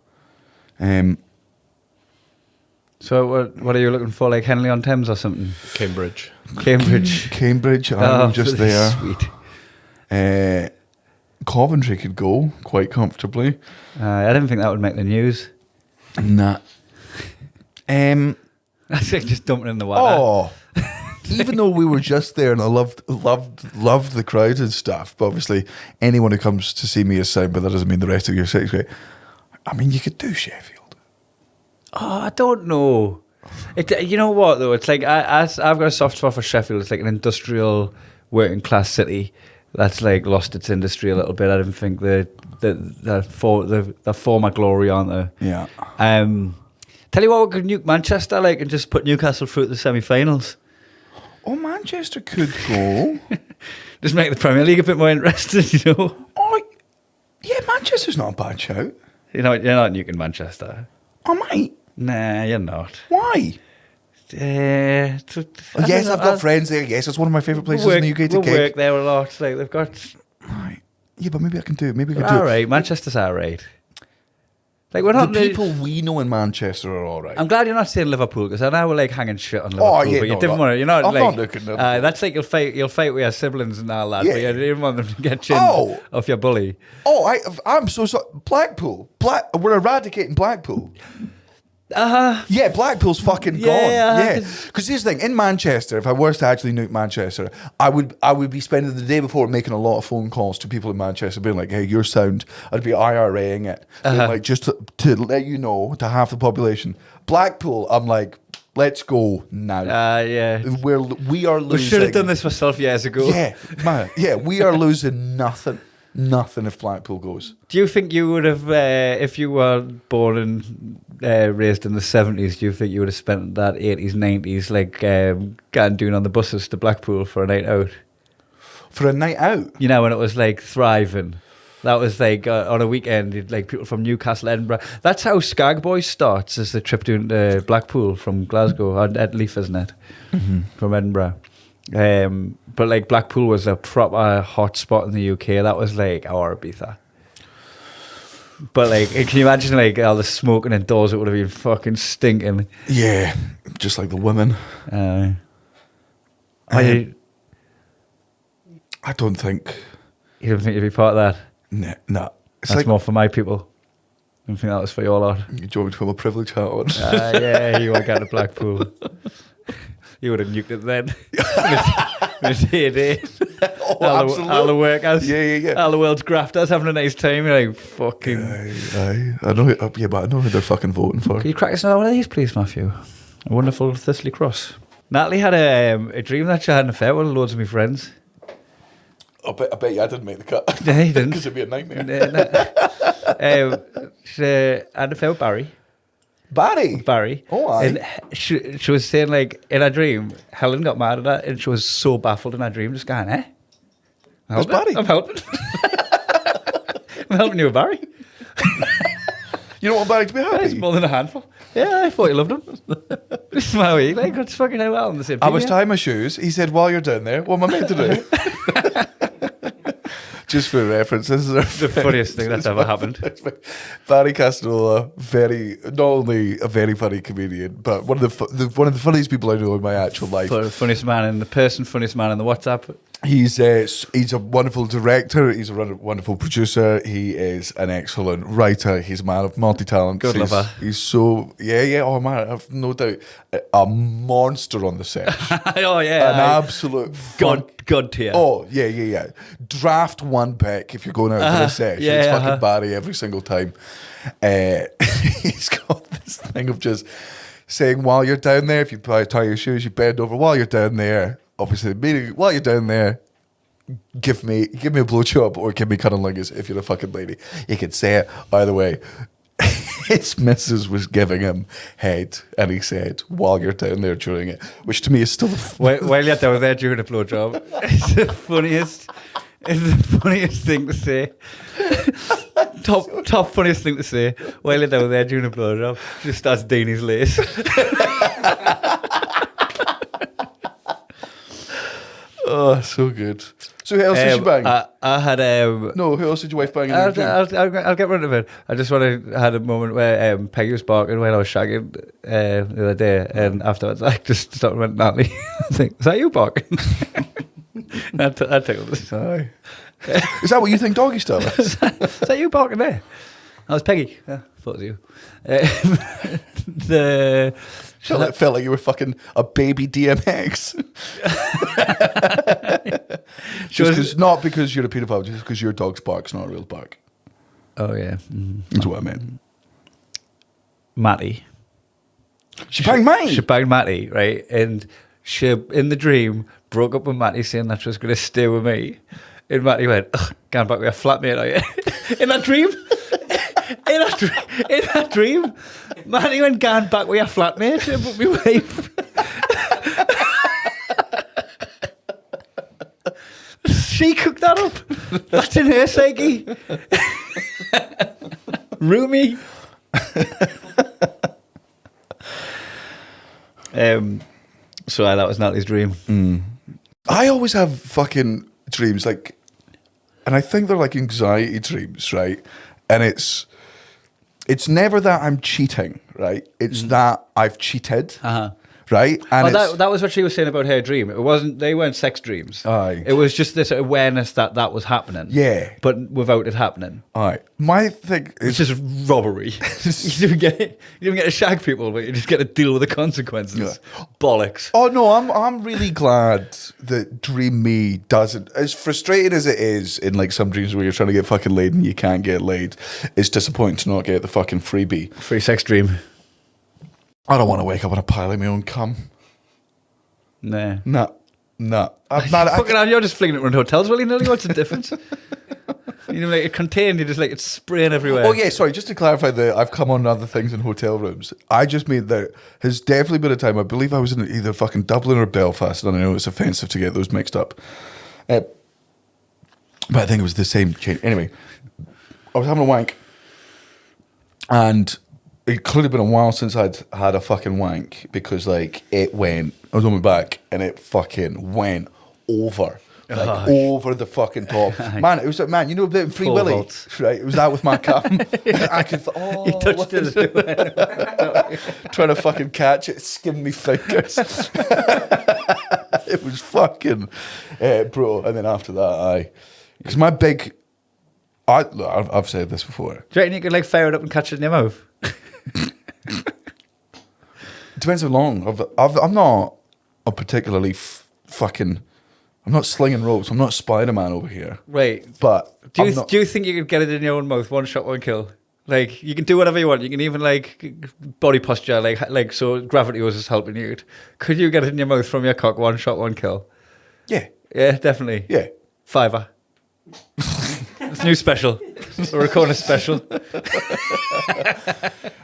B: So what are you looking for? Like Henley on Thames or something?
D: Cambridge.
B: Cambridge.
C: Cambridge. I'm just there.
B: Sweet.
C: Coventry could go quite comfortably.
B: I didn't think that would make the news.
C: Nah.
B: That's like just dumping in the water.
C: Oh, even though we were just there and I loved the crowd and stuff, but obviously anyone who comes to see me is sound, but that doesn't mean the rest of your set's great. I mean, you could do Sheffield.
B: Oh, I don't know. You know what though? It's like I've got a soft spot for Sheffield. It's like an industrial, working class city that's like lost its industry a little bit. I don't think they're former glory, aren't they?
C: Yeah.
B: Tell you what, we could nuke Manchester, like, and just put Newcastle through to the semi-finals.
C: Oh, Manchester could go.
B: Just make the Premier League a bit more interesting, you know.
C: Oh, yeah, Manchester's not a bad shout.
B: You're not nuking Manchester.
C: I might.
B: Nah, you're not.
C: Why?
B: Yes,
C: I've got friends there. Yes, it's one of my favourite places in the UK to
B: we'll
C: kick.
B: work there a lot. Like they've got.
C: Right. Yeah, but maybe I can do it. Maybe I can do
B: All
C: it.
B: right, Manchester's all right. Like we're not
C: The people we know in Manchester are all right.
B: I'm glad you're not saying Liverpool because I know we're like hanging shit on Liverpool.
C: Oh, yeah,
B: but you
C: no,
B: didn't want to. You're not
C: I'm
B: like.
C: not looking at
B: That's like you'll fight with your siblings and all that.
C: Yeah.
B: But you didn't want them to get chin off your bully.
C: Oh, I'm so sorry. Blackpool. We're eradicating Blackpool. Yeah, Blackpool's fucking gone. Yeah. Because here's the thing, in Manchester, if I was to actually nuke Manchester, I would be spending the day before making a lot of phone calls to people in Manchester, being like, hey, your sound, I'd be IRAing it. Being like, just to let you know, to half the population. Blackpool, I'm like, let's go now.
B: Yeah.
C: We are losing.
B: We should have done this myself years ago.
C: Yeah, man. Yeah, we are losing nothing. Nothing if Blackpool goes.
B: Do you think you would have, if you were born and raised in the 70s, do you think you would have spent that 80s, 90s like going doing on the buses to Blackpool for a night out?
C: For a night out?
B: You know, when it was like thriving. That was like on a weekend, like people from Newcastle, Edinburgh. That's how Skag Boys starts, is the trip to Blackpool from Glasgow, at Leaf, isn't it? Mm-hmm. From Edinburgh. But like Blackpool was a proper hot spot in the UK. That was like our Ibiza. But like, can you imagine like all the smoking indoors? It would have been fucking stinking.
C: Yeah, just like the women. I don't think.
B: You don't think you'd be part of that?
C: No.
B: That's like, more for my people. I don't think that was for your lot.
C: You want me to put my privilege hat on?
B: Yeah, you want to go to Blackpool. You would have nuked it then.
C: Absolutely.
B: All the workers.
C: Yeah.
B: All the world's grafters having a nice time. You're like, fucking...
C: I know. Yeah, but I know who they're fucking voting for.
B: Can you crack us another one of these, please, Matthew? A wonderful Thistly Cross. Natalie had a dream that she had an affair with loads of my friends.
C: I bet you I didn't make the cut.
B: Yeah, you didn't.
C: Because it'd be a nightmare.
B: She had an affair with Barry.
C: Barry? Oh, aye.
B: And she was saying, like, in her dream, Helen got mad at her, and she was so baffled in her dream, just going,
C: That's Barry.
B: I'm helping. I'm helping you with Barry.
C: You don't want Barry to be happy?
B: It's more than a handful. Yeah, I thought you loved him. This is my way. Like, it's fucking well on the same
C: I was tying my shoes. He said, while you're down there, what am I meant to do? Just for reference, this is
B: the funniest thing that's ever happened.
C: Barry Castarola, not only a very funny comedian, but one of the funniest people I know in my actual life.
B: Funniest man in the person, funniest man in the WhatsApp.
C: He's a wonderful director. He's a wonderful producer. He is an excellent writer. He's a man of multi-talent.
B: Good lover.
C: He's so Oh man, I've no doubt a monster on the set.
B: Oh yeah,
C: an absolute
B: god tier.
C: Oh yeah. Draft one pick if you're going out for a set. It's fucking Barry every single time. He's got this thing of just saying while you're down there, if you tie your shoes, you bend over while you're down there. Obviously, meaning while you're down there, give me a blowjob or give me cunnilingus if you're a fucking lady. You can say it either way. His missus was giving him head, and he said, "While you're down there during it," which to me is still
B: while you're down there during a blowjob. It's the funniest thing to say. Top funniest thing to say. While you're down there during a blowjob, just starts doing his lace.
C: Oh, so good. So who else did you bang?
B: I had
C: no. Who else did your wife bang?
B: I'll get rid of it. I just had a moment where Peggy was barking when I was shagging the other day, and afterwards I just stopped and went, Natalie, I think, is that you barking? I tickled this.
C: Is that what you think doggy style is?
B: Is that you barking there? was Peggy. Yeah, thought it was you. The
C: Felt like you were fucking a baby DMX. Not because you're a paedophile, just because your dog's bark's not a real bark.
B: Oh yeah,
C: That's what I meant.
B: Matty.
C: She banged mine.
B: She banged Matty, right? And she, in the dream, broke up with Matty saying that she was going to stay with me. And Matty went, going back with a flatmate, are you? In that dream? In that dream, Matty went going back with a flatmate. But my wife. She cooked that up. That's in her psyche. Roomy. So that was Natalie's dream.
C: I always have fucking dreams, like, and I think they're like anxiety dreams, right? And it's never that I'm cheating, right? It's that I've cheated, right? And
B: that was what she was saying about her dream. It wasn't; they weren't sex dreams.
C: Aye.
B: It was just this awareness that was happening.
C: Yeah,
B: but without it happening.
C: All right. My thing is
B: just robbery. you don't get to shag people, but you just get to deal with the consequences.
C: Yeah.
B: Bollocks.
C: Oh no, I'm really glad that Dream Me doesn't. As frustrating as it is in like some dreams where you're trying to get fucking laid and you can't get laid, it's disappointing to not get the fucking freebie.
B: Free sex dream.
C: I don't want to wake up on a pile of my own cum.
B: Nah.
C: No. I'm
B: fucking hell, you're just flinging it around hotels, Willy nilly. What's the difference? You know, like it contained, you just like it's spraying everywhere.
C: Oh yeah, sorry. Just to clarify, I've come on other things in hotel rooms. I just mean there has definitely been a time. I believe I was in either fucking Dublin or Belfast, and I know it's offensive to get those mixed up. But I think it was the same chain. Anyway, I was having a wank, and it could have been a while since I'd had a fucking wank because like it went. I was on my back, and it fucking went over. Like over the fucking top, man. It was like, man, you know the Free Willy, right? It was that with my cum. I could,
B: you touched it,
C: trying to fucking catch it, skim me fingers. It was fucking bro. And then after that, because my big, I've said this before.
B: Do you reckon you could like fire it up and catch it in your mouth?
C: Depends how long. I'm not a particularly fucking. I'm not slinging ropes. I'm not Spider-Man over here.
B: Right.
C: But
B: do you think you could get it in your own mouth? One shot, one kill. Like you can do whatever you want. You can even like body posture, like so gravity was just helping you. Could you get it in your mouth from your cock? One shot, one kill.
C: Yeah.
B: Yeah, definitely.
C: Yeah.
B: £5. It's a new special. We're recording a special.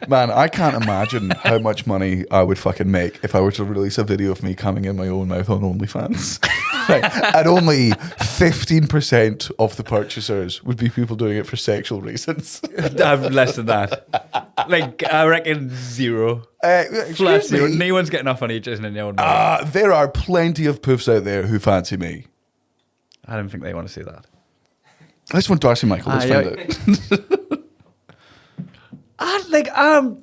C: Man, I can't imagine how much money I would fucking make if I were to release a video of me coming in my own mouth on OnlyFans. Right. And only 15% of the purchasers would be people doing it for sexual reasons.
B: Less than that. Like, I reckon 0. Flat 0. No one's getting off on you just in your own mouth.
C: There are plenty of poofs out there who fancy me.
B: I don't think they want to see that.
C: Let's want Darcy Michael. Let's find out.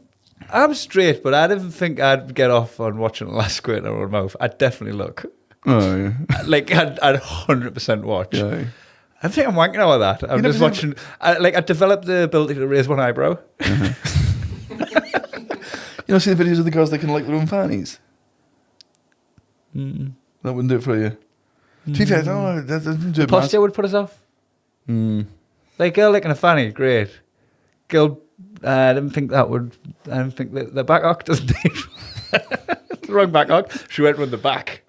B: I'm straight, but I didn't think I'd get off on watching a lass squirt in her own mouth. I'd definitely look.
C: Oh, yeah.
B: Like, I'd 100% watch.
C: Yeah.
B: I think I'm wanking out of that. I'm just watching. I developed the ability to raise one eyebrow.
C: You know, see the videos of the girls that can like their own fannies? That wouldn't do it for you. To be fair, no, that doesn't do it.
B: Posture would put us off. Like, girl licking a fanny, great. Girl, I didn't think that would. I didn't think that the back arc doesn't do the wrong back arc. She went with the back.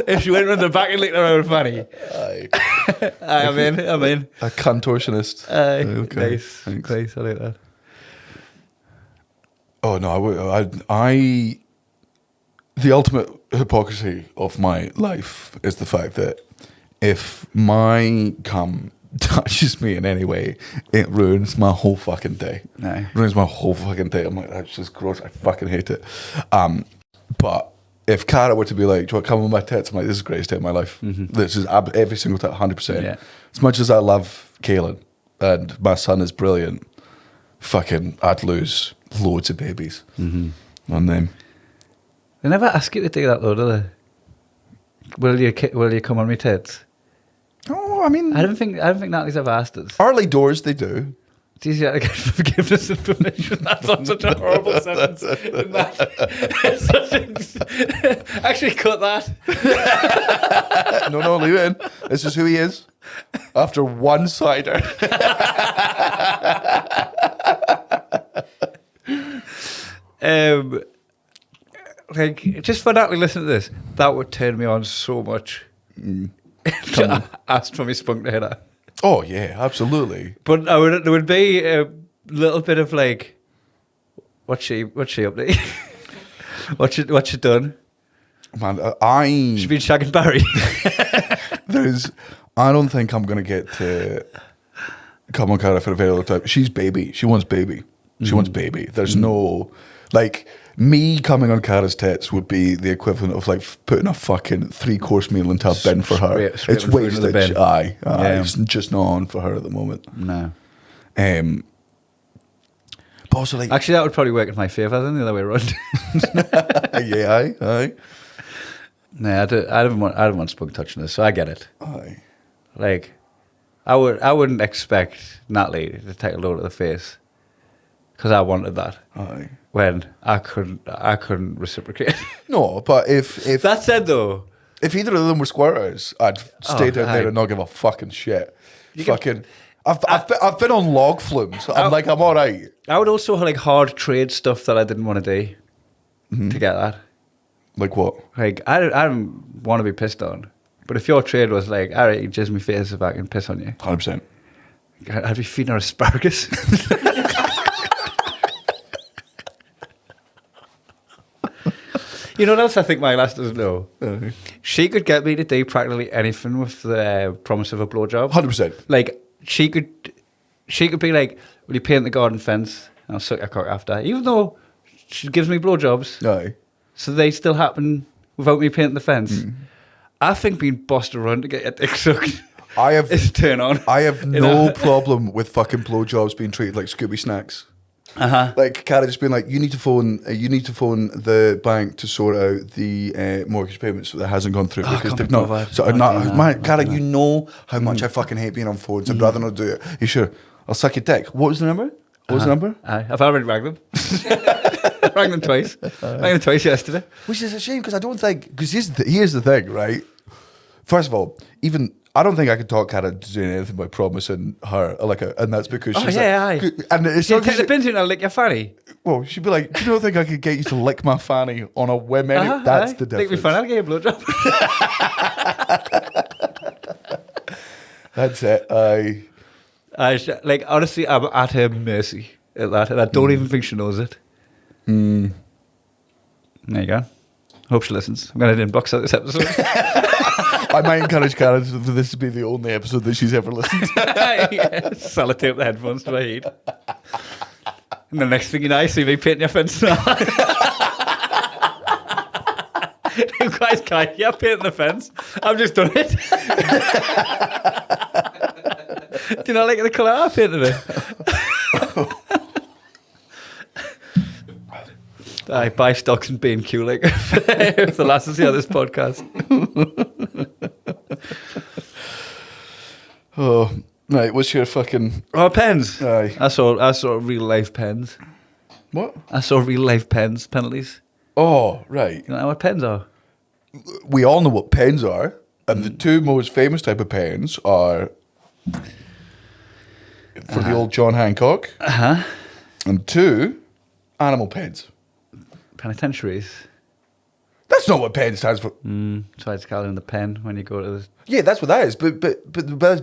B: If she went with the back and licked her own fanny. I'm in.
C: A contortionist.
B: Okay. Nice.
C: Thanks.
B: Nice. I like that.
C: Oh no, the ultimate hypocrisy of my life is the fact that if my cum touches me in any way, it ruins my whole fucking day.
B: No.
C: Ruins my whole fucking day. I'm like, that's just gross. I fucking hate it. But if Cara were to be like, do you want to come on my tits? I'm like, this is the greatest day of my life. This is every single time, 100%.
B: Yeah.
C: As much as I love Kaylin and my son is brilliant, fucking, I'd lose loads of babies on them.
B: They never ask you to do that though, do they? Will you come on me tits?
C: Oh, I mean,
B: I don't think Natalie's ever asked us.
C: early doors they do.
B: It's easier to get forgiveness and permission. That's not such a horrible sentence. Actually, cut that.
C: No, leave it in. This is who he is. After one cider.
B: Like, just for Natalie listening to this, that would turn me on so much. I asked for me spunk to hit her.
C: Oh yeah, absolutely.
B: But there would be a little bit of like, what's she up to? What's she done?
C: Man,
B: She's been shagging Barry.
C: I don't think I'm gonna get to come on Cara for a very long time. She's baby. She wants baby. She wants baby. There's no like me coming on Cara's tits would be the equivalent of like putting a fucking 3-course meal into a bin for her.
B: Straight
C: It's
B: in front of the
C: wastage.
B: bin.
C: Aye.
B: Yeah.
C: It's just not on for her at the moment.
B: No.
C: But also like
B: Actually, that would probably work in my favour than the other way around.
C: yeah, aye.
B: No, I don't want spunk touching this, so I get it.
C: Aye.
B: Like, I wouldn't expect Natalie to take a load to the face because I wanted that
C: Aye.
B: when I couldn't reciprocate.
C: No, but if
B: That said, though,
C: if either of them were squirters, I'd stay down there
B: aye.
C: and not give a fucking shit.
B: can-
C: I've been on log flumes. I'm all right.
B: I would also like hard trade stuff that I didn't want to do to get that.
C: Like what?
B: Like, I don't want to be pissed on, but if your trade was like, all right, you jizz me face if I can piss on you,
C: 100%.
B: I'd be feeding her asparagus. You know what else I think my lass doesn't know? She could get me to do practically anything with the promise of a blowjob.
C: 100%.
B: Like, she could be like, will you paint the garden fence? And I'll suck your cock after. Even though she gives me blowjobs,
C: Aye.
B: so they still happen without me painting the fence. I think being bossed around to get your dick sucked is a turn on.
C: I have
B: You
C: no
B: know?
C: problem with fucking blowjobs being treated like Scooby snacks.
B: Uh-huh.
C: Like Cara just being like, you need to phone the bank to sort out the mortgage payments that hasn't gone through because
B: can't
C: they've
B: be
C: not.
B: bothered.
C: So
B: Not doing that.
C: man, Cara, you know how much I fucking hate being on phones. I'd rather not do it. You sure? I'll suck your dick. What was the number? What was the number?
B: I've already rang them. Rang them twice. Rang them twice yesterday.
C: Which is a shame because I don't think because here's the thing, right? First of all, even I don't think I could talk Cara into doing anything by promising her and that's because she's
B: aye.
C: and it's
B: You
C: not
B: take the
C: 'cause
B: bins and I'll lick your fanny.
C: well, she'd be like, you don't think I could get you to lick my fanny on a whim? That's the difference.
B: Lick me fanny, I'll get you a blowjob.
C: That's it.
B: Like, honestly, I'm at her mercy at that, and I don't even think she knows it. There you go. Hope she listens. I'm going to inbox her this episode.
C: I might encourage Cara for this to be the only episode that she's ever listened to.
B: Yeah, sellotape the headphones to my head. And the next thing you know, I see me painting your fence now. You guys can't. Yeah, painting the fence. I've just done it. Do you not like the colour I painted it? I buy stocks in B&Q like if the lasses hear this podcast.
C: Oh, right. What's your fucking
B: Oh, pens.
C: Aye.
B: I saw real life pens.
C: what?
B: I saw real life pens penalties.
C: Oh, right.
B: You know what pens are?
C: We all know what pens are, and the two most famous type of pens are for the old John Hancock, and two animal pens.
B: Penitentiaries.
C: That's not what pen stands for.
B: That's why it's called in the pen when you go to the...
C: Yeah, that's what that is. But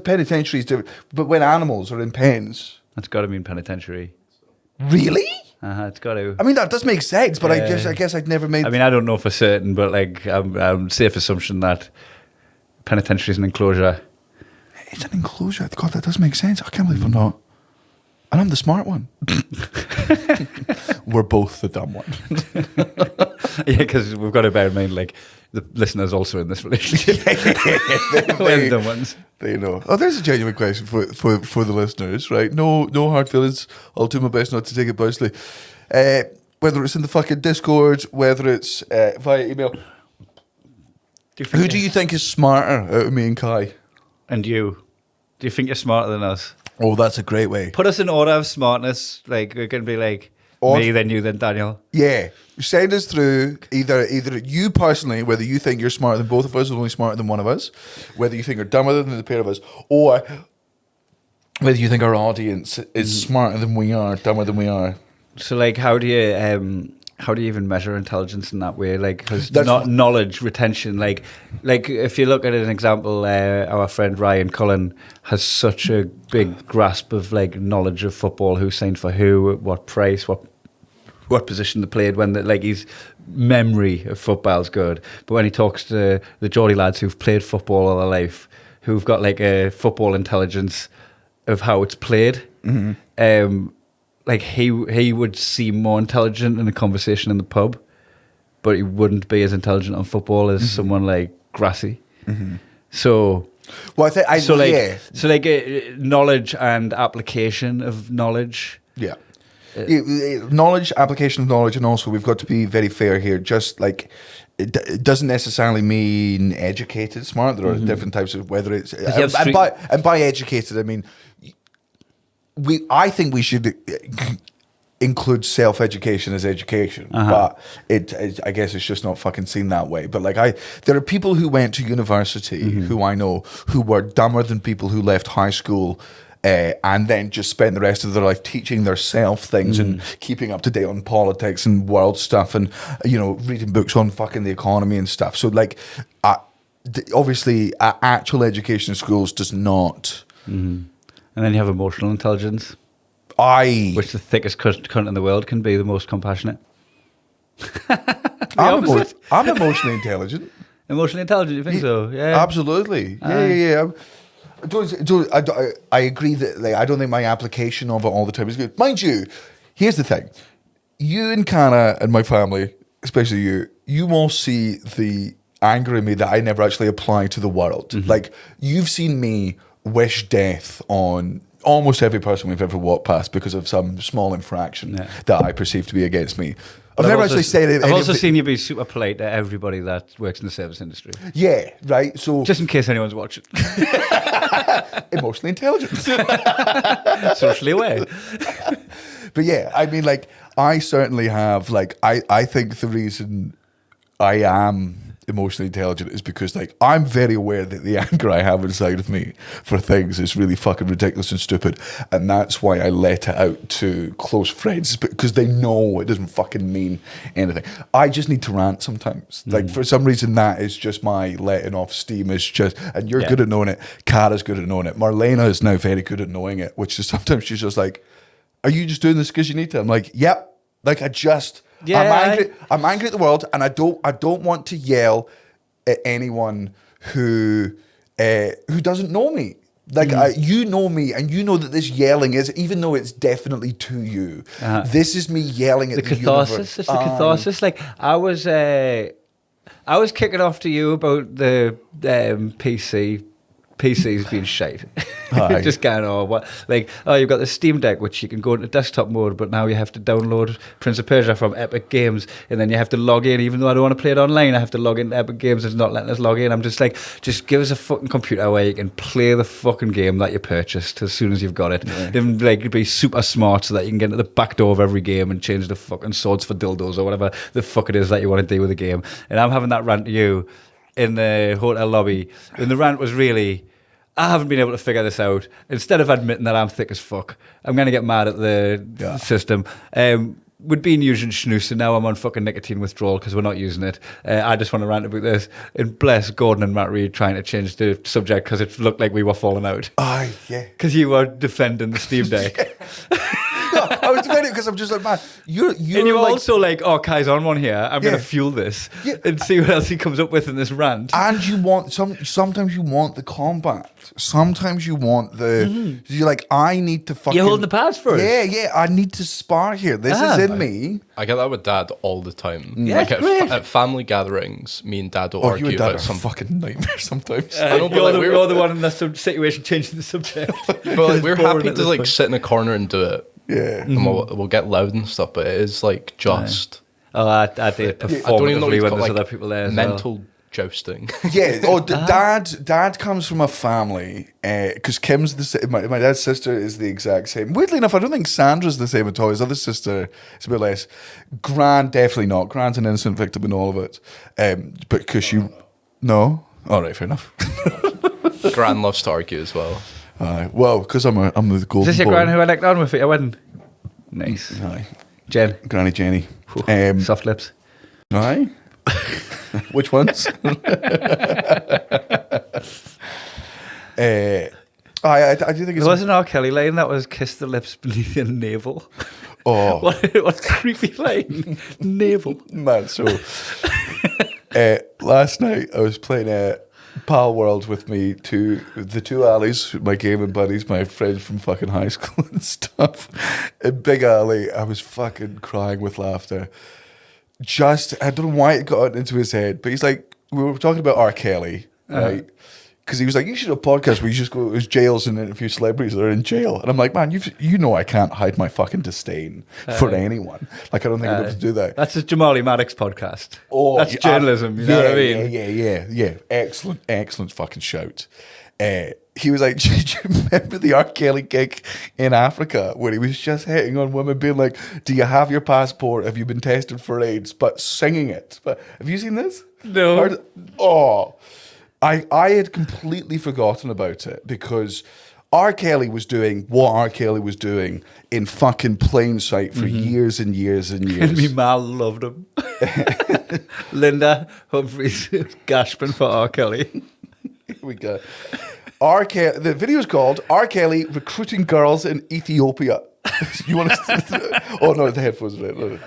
C: penitentiary is different. But when animals are in pens,
B: That's got to mean penitentiary.
C: really?
B: It's got to.
C: I mean, that does make sense. But
B: Yeah.
C: I guess I'd never made.
B: I mean, I don't know for certain, but like, I'm safe assumption that penitentiary is an enclosure.
C: It's an enclosure. God, that does make sense. I can't believe I'm not. And I'm the smart one. We're both the dumb one.
B: Yeah, because we've got to bear in mind, like, the listeners also in this relationship. We're the dumb ones.
C: They know. Oh, there's a genuine question for the listeners, right? No hard feelings. I'll do my best not to take it personally. Whether it's in the fucking Discord, whether it's via email. Who do you think is smarter out of me and Kai?
B: And you? Do you think you're smarter than us?
C: Oh, that's a great way.
B: Put us in order of smartness. Like, it can be like me, then you, then Daniel.
C: Yeah. Send us through either you personally, whether you think you're smarter than both of us, or only smarter than one of us, whether you think you're dumber than the pair of us, or whether you think our audience is smarter than we are, dumber than we are.
B: So, like, how do you even measure intelligence in that way? Like, because not knowledge retention. Like if you look at an example, our friend Ryan Cullen has such a big grasp of like knowledge of football, who signed for who, at what price, what position they played when. Like, his memory of football is good, but when he talks to the Geordie lads who've played football all their life, who've got like a football intelligence of how it's played. Like, he would seem more intelligent in a conversation in the pub, but he wouldn't be as intelligent on football as someone like Grassy. So,
C: well,
B: knowledge and application of knowledge.
C: Yeah. Knowledge, application of knowledge, and also we've got to be very fair here. Just like it doesn't necessarily mean educated, smart. There are different types of whether it's and by educated I mean. I think we should include self-education as education, but I guess it's just not fucking seen that way. But like there are people who went to university who I know who were dumber than people who left high school and then just spent the rest of their life teaching themselves things and keeping up to date on politics and world stuff and reading books on fucking the economy and stuff. So like obviously actual education in schools does not.
B: And then you have emotional intelligence, which the thickest cunt in the world can be the most compassionate.
C: I'm emotionally intelligent.
B: Emotionally intelligent, you think so? Yeah,
C: absolutely. Yeah. I agree that like, I don't think my application of it all the time is good. Mind you, here's the thing: you and Kana and my family, especially you all see the anger in me that I never actually apply to the world. Like, you've seen me wish death on almost every person we've ever walked past because of some small infraction that I perceive to be against me. I've never actually said it.
B: I've also seen you be super polite to everybody that works in the service industry.
C: Yeah, right. So
B: just in case anyone's watching.
C: Emotionally intelligent.
B: Socially aware.
C: But yeah, I mean, like, I certainly have, like, I think the reason I am emotionally intelligent is because like I'm very aware that the anger I have inside of me for things is really fucking ridiculous and stupid, and that's why I let it out to close friends, because they know it doesn't fucking mean anything. I just need to rant sometimes. Like, for some reason, that is just my letting off steam. Is just, and you're good at knowing it. Kara's good at knowing it. Marlena is now very good at knowing it, which is sometimes she's just like, "Are you just doing this because you need to?" I'm like, "Yep." Like, I'm angry at the world, and I don't want to yell at anyone who doesn't know me. Like, you know me, and you know that this yelling is, even though it's definitely to you, this is me yelling at the
B: catharsis.
C: universe.
B: It's the catharsis. Like, I was kicking off to you about the PC's being shite. Just going, you've got the Steam Deck, which you can go into desktop mode, but now you have to download Prince of Persia from Epic Games, and then you have to log in. Even though I don't want to play it online, I have to log into Epic Games. It's not letting us log in. I'm just like, just give us a fucking computer where you can play the fucking game that you purchased as soon as you've got it. Yeah. Even like be super smart so that you can get into the back door of every game and change the fucking swords for dildos or whatever the fuck it is that you want to do with the game. And I'm having that rant to you in the hotel lobby, and the rant was really, I haven't been able to figure this out. Instead of admitting that I'm thick as fuck, I'm going to get mad at the system. We'd been using snus, and now I'm on fucking nicotine withdrawal because we're not using it. I just want to rant about this. And bless Gordon and Matt Reed trying to change the subject because it looked like we were falling out.
C: Yeah.
B: Because you were defending the Steam Deck.
C: I was defending it because I'm just like, man, you're
B: and you were
C: like,
B: also like, oh, Kai's on one here. I'm going to fuel this and see what else he comes up with in this rant.
C: And you want sometimes you want the combat. Sometimes you want the. You're like, I need to fucking.
B: You're holding the pads for us.
C: Yeah. I need to spar here. This is in me.
D: I get that with Dad all the time.
B: Yeah,
D: like
B: great.
D: at family gatherings, me and Dad will argue
C: you and Dad
D: about
C: are
D: some
C: fucking nightmare sometimes.
D: I know,
B: you're the one in that situation changing the subject.
D: But like, we're happy to like sit in a corner and do it.
C: Yeah.
D: And we'll get loud and stuff, but it is like just.
B: I did performatively when there's other people there.
D: Mental jousting.
C: Yeah. Oh, dad comes from a family because Kim's the same. My dad's sister is the exact same. Weirdly enough, I don't think Sandra's the same at all. His other sister is a bit less. Gran, definitely not. Gran's an innocent victim in all of it. But because she, no. All right, fair enough.
D: Gran loves to argue as well.
C: Well, because I'm the golden
B: Is this your
C: boy.
B: gran who I elected on with at your wedding? Nice.
C: Aye.
B: Jen.
C: Granny Jenny.
B: Soft lips.
C: Aye. Which ones? I do think
B: There
C: it's.
B: was an R. Kelly line that was kiss the lips beneath your navel.
C: Oh,
B: What a creepy line. Navel.
C: man. So last night I was playing Pal World with the two Allies, my gaming buddies, my friends from fucking high school and stuff. And Big Ali, I was fucking crying with laughter. I don't know why it got into his head, but he's like, we were talking about R. Kelly, right? Because he was like, you should have a podcast where you just go to his jails and interview celebrities that are in jail. And I'm like, man, you know I can't hide my fucking disdain for anyone. Like, I don't think I'm able to do that.
B: That's a Jamali Maddox podcast.
C: Oh,
B: that's journalism, you know what I mean?
C: Yeah. Excellent fucking shout. He was like, do you remember the R. Kelly gig in Africa where he was just hitting on women being like, do you have your passport? Have you been tested for AIDS? But singing it. But have you seen this?
B: No.
C: I had completely forgotten about it because R. Kelly was doing what R. Kelly was doing in fucking plain sight for years and years and years.
B: And me ma loved him. Linda Humphries gasping for R. Kelly.
C: Here we go. R. Kelly, the video is called R. Kelly recruiting girls in Ethiopia. You want to? Oh no, the headphones are right.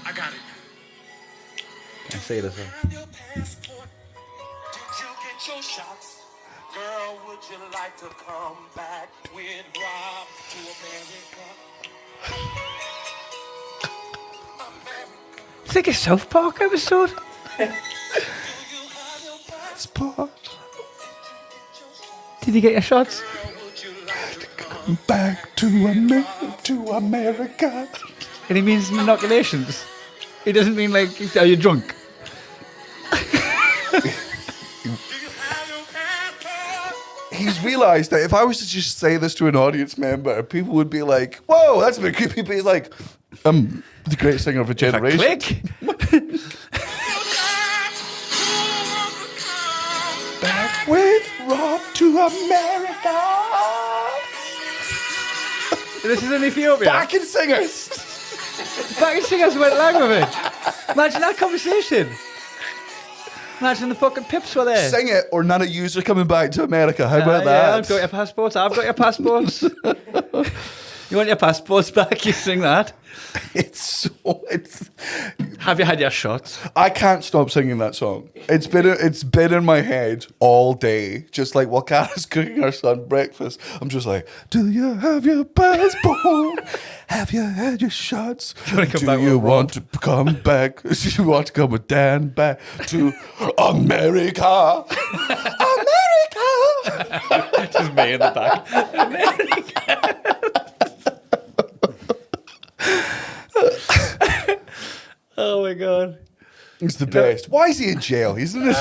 E: I got it.
B: I say this one.
E: Have your passport? Did you get your shots? Girl, would you like to come back with Rob to America?
B: It's like a South Park episode.
E: Do you have your passport?
B: Did you get your shots?
E: Girl, would you like to come
C: Back to America.
B: And he means inoculations. He doesn't mean like, are you drunk?
E: Do you have your passport?
C: He's realised that if I was to just say this to an audience member, people would be like, whoa, that's a bit creepy. But he's like, I'm the greatest singer of a generation.
B: Click.
C: Back with Rob to America.
B: This is in Ethiopia.
C: Backing singers.
B: Backing singers went along with it. Imagine that conversation. Imagine the fucking pips were there.
C: Sing it or none of yous are coming back to America. How about
B: Yeah,
C: that?
B: I've got your passports. I've got your passports. You want your passports back? You sing that.
C: It's
B: Have you had your shots?
C: I can't stop singing that song. It's been in my head all day. Just like while Kara's cooking our son breakfast, I'm just like, do you have your passport? Have you had your shots?
B: Do you want to come back
C: Do you
B: with
C: want to come back? Do you want to come with Dan back to America? America!
B: Just me in the back. Oh my god.
C: It's the best. Why is he in jail? He's in this.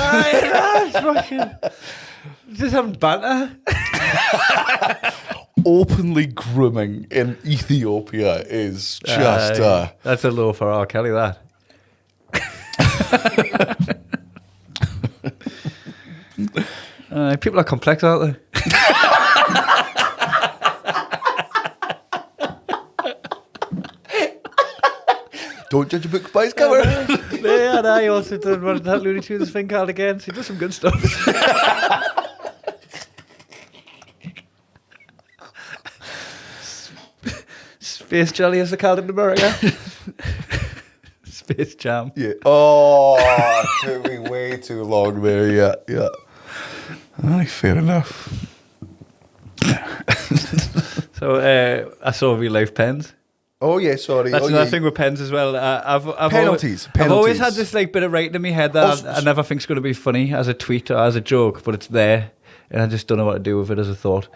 B: Just having banter.
C: Openly grooming in Ethiopia is just.
B: That's a low for R. Kelly, that. People are complex, aren't they?
C: Don't judge a book by its cover.
B: Yeah, and I also did one of that Looney Tunes thing called again. So he does some good stuff. Space Jelly, as they called it in America. Space Jam.
C: Yeah. Oh, took me way too long there. Yeah. Aye, fair enough.
B: So I saw Real Life Pens.
C: Oh yeah, sorry.
B: That's
C: oh,
B: another
C: yeah.
B: thing with pens as well. I've
C: Penalties.
B: I've always had this like bit of writing in my head that
C: Oh,
B: I never think's going to be funny as a tweet or as a joke, but it's there, and I just don't know what to do with it as a thought.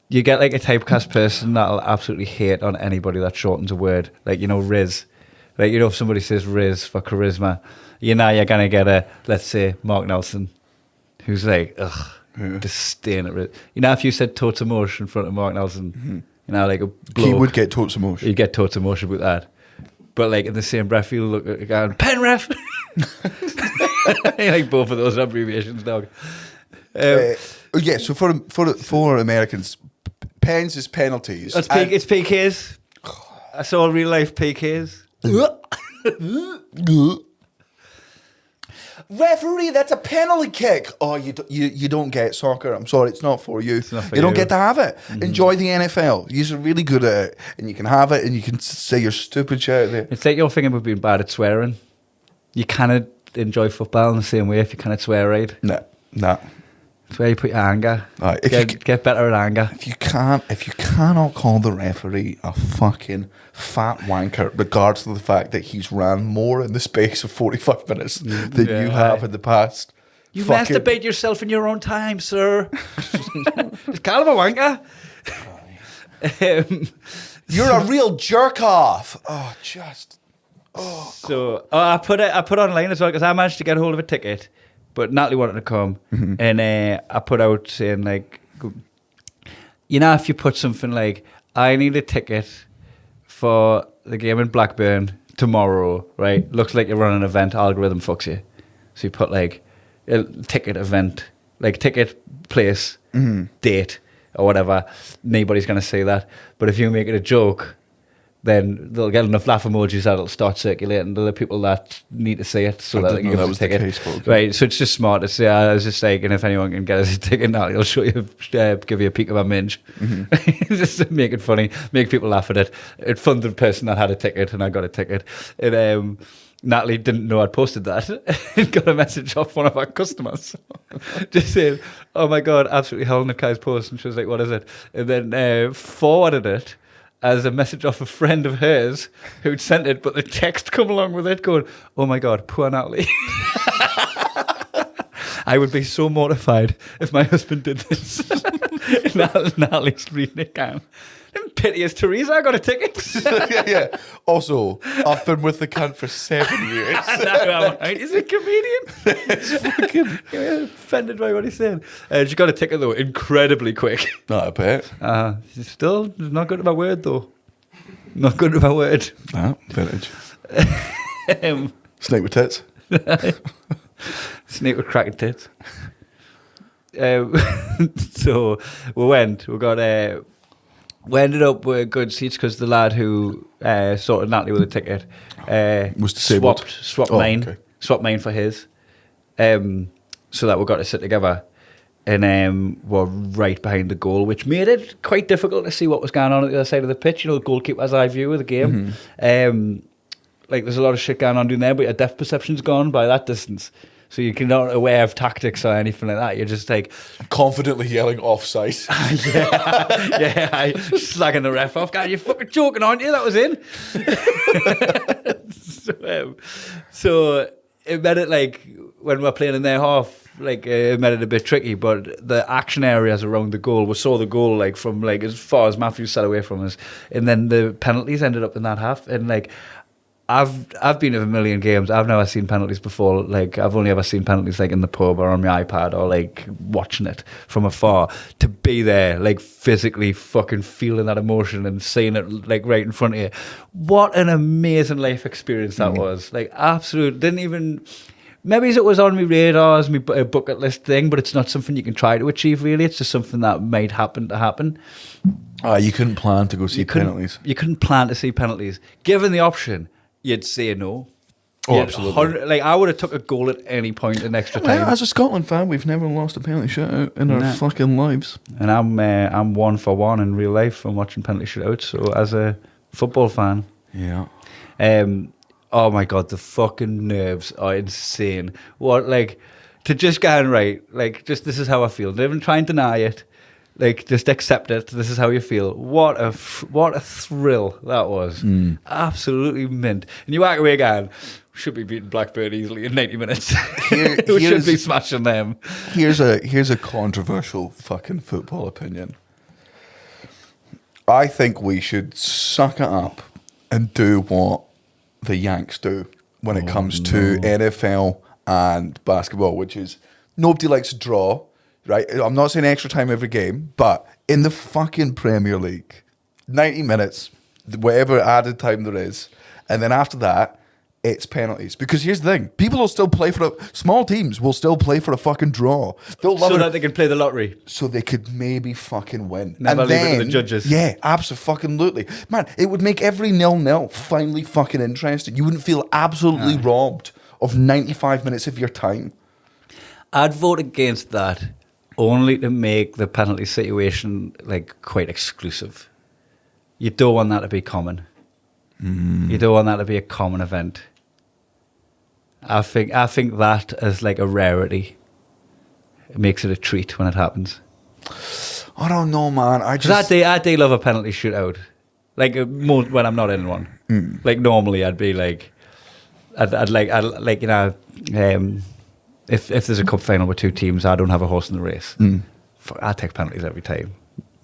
B: You get like a typecast person that'll absolutely hate on anybody that shortens a word, like Riz. Like, you know, if somebody says Riz for charisma, you're going to get a, let's say, Mark Nelson, who's like, ugh, disdain at Riz. You know, if you said total emotion in front of Mark Nelson, you know, like a bloke,
C: He would get totes emotion.
B: you'd get total emotion with that. But like in the same breath, you look at a guy and pen ref. Like both of those abbreviations, dog.
C: Yeah, so for Americans, pens is penalties.
B: It's PKs. That's all real life PKs.
C: Referee, that's a penalty kick. Oh, you don't get soccer. I'm sorry, it's not for you.
B: not for
C: you don't
B: you.
C: get to have it. Enjoy the NFL. You're really good at it, and you can have it, and you can say your stupid shit out there.
B: It's like your thing about being bad at swearing. You cannot enjoy football in the same way if you cannot swear right.
C: No.
B: It's where you put your anger.
C: Right, if you
B: get better at anger.
C: If you cannot call the referee a fucking fat wanker, regardless of the fact that he's ran more in the space of 45 minutes than you have in the past.
B: You masturbate yourself in your own time, sir. Just call him a wanker.
C: You're a real jerk off.
B: I put online as well because I managed to get hold of a ticket, but Natalie wanted to come, and I put out saying like, you know, if you put something like, I need a ticket for the game in Blackburn tomorrow, right? Looks like you're running an event, algorithm fucks you. So you put like a ticket event, like ticket place, date or whatever. Nobody's going to see that. But if you make it a joke, then they'll get enough laugh emojis that it'll start circulating to the people that need to see it, so that they can give us a ticket. Right, so it's just smart to say. I was just like, and if anyone can get us a ticket now, he'll show you, give you a peek of our minge. Just to make it funny, make people laugh at it. It funded the person that had a ticket, and I got a ticket. And Natalie didn't know I'd posted that and got a message off one of our customers just saying, oh my God, absolutely howling at Kai's post. And she was like, what is it? And then forwarded it as a message off a friend of hers who'd sent it, but the text come along with it going, oh my God, poor Natalie. I would be so mortified if my husband did this. Natalie's reading it down. Pity is Teresa, I got a ticket.
C: yeah. Also, I've been with the cunt for 7 years.
B: Right. He's a comedian. He's fucking offended by what he's saying. She got a ticket though, incredibly quick.
C: Not a bit.
B: She's still not good at my word though. Not good at my word.
C: No, vintage. Snake with tits.
B: Snake with cracking tits. So we ended up with good seats because the lad who sorted Natalie with a ticket
C: was disabled.
B: Swapped mine for his, so that we got to sit together, and we're right behind the goal, which made it quite difficult to see what was going on at the other side of the pitch. You know, the goalkeeper's eye view of the game. Like there's a lot of shit going on down there, but your depth perception's gone by that distance. So you're not aware of tactics or anything like that. You're just like
C: confidently yelling offside.
B: yeah, slagging the ref off. God, you're fucking joking, aren't you? That was in. So it made it like when we're playing in their half, like it made it a bit tricky. But the action areas around the goal, we saw the goal like from like as far as Matthew sat away from us, and then the penalties ended up in that half, and like. I've been to a million games. I've never seen penalties before. Like I've only ever seen penalties like in the pub or on my iPad or like watching it from afar. To be there, like physically fucking feeling that emotion and seeing it like right in front of you. What an amazing life experience that was. Like absolute. Didn't even. Maybe it was on my radar as my bucket list thing, but it's not something you can try to achieve. Really, it's just something that might happen to happen.
C: You couldn't plan to go see penalties.
B: You couldn't plan to see penalties. Given the option. You'd say no.
C: Oh, absolutely.
B: Like I would have took a goal at any point in extra time.
C: As a Scotland fan, we've never lost a penalty shootout in our fucking lives.
B: And I'm 1 for 1 in real life from watching penalty shootouts. So as a football fan,
C: yeah.
B: Oh my God, the fucking nerves are insane. What like to just go and right, like just this is how I feel. Don't even try and deny it. Like, just accept it. This is how you feel. What a thrill that was. Absolutely mint. And you walk away again, should be beating Blackburn easily in 90 minutes. We should be smashing them.
C: Here's a controversial fucking football opinion. I think we should suck it up and do what the Yanks do when it comes to NFL and basketball, which is nobody likes to draw, right? I'm not saying extra time every game, but in the fucking Premier League, 90 minutes, whatever added time there is, and then after that, it's penalties. Because here's the thing, people will still play for small teams will still play for a fucking draw. They'll love
B: So
C: it.
B: that they can play the lottery.
C: So they could maybe fucking win.
B: Never
C: and
B: leave it
C: then,
B: to the judges.
C: Yeah, absolutely. Man, it would make every 0-0 finally fucking interesting. You wouldn't feel absolutely robbed of 95 minutes of your time.
B: I'd vote against that only to make the penalty situation like quite exclusive. You don't want that to be common. You don't want that to be a common event. I think that is like a rarity. It makes it a treat when it happens.
C: I don't know, man. I
B: do love a penalty shootout. Like when I'm not in one. Like normally I'd be like, I'd like you know, if there's a cup final with two teams, I don't have a horse in the race. I take penalties every time.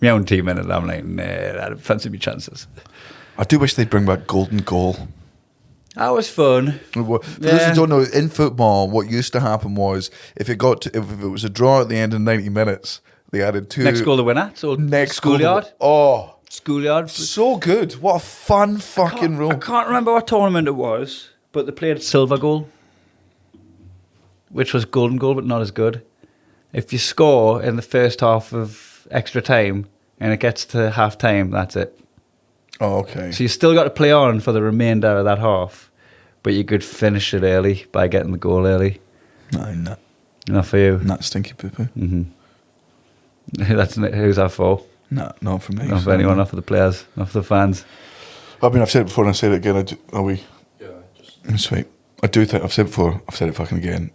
B: My own team in it, I'm like, nah, I don't fancy my chances.
C: I do wish they'd bring back golden goal.
B: That was fun.
C: For those who don't know, in football, what used to happen was if it was a draw at the end of 90 minutes, they added two.
B: Next goal the winner. So
C: Next
B: schoolyard. Schoolyard.
C: So good. What a fun fucking rule.
B: I can't remember what tournament it was, but they played silver goal, which was golden goal, but not as good. If you score in the first half of extra time and it gets to half time, that's it.
C: Oh, okay.
B: So you still got to play on for the remainder of that half, but you could finish it early by getting the goal early.
C: No.
B: Not for you.
C: Not stinky poo-poo.
B: Who's that for?
C: No, not for me.
B: Not for anyone, not for the players, not for the fans.
C: I mean, I've said it before and I say it again. Are we?
D: Yeah, just
C: Sweet. I do think I've said it before. I've said it fucking again.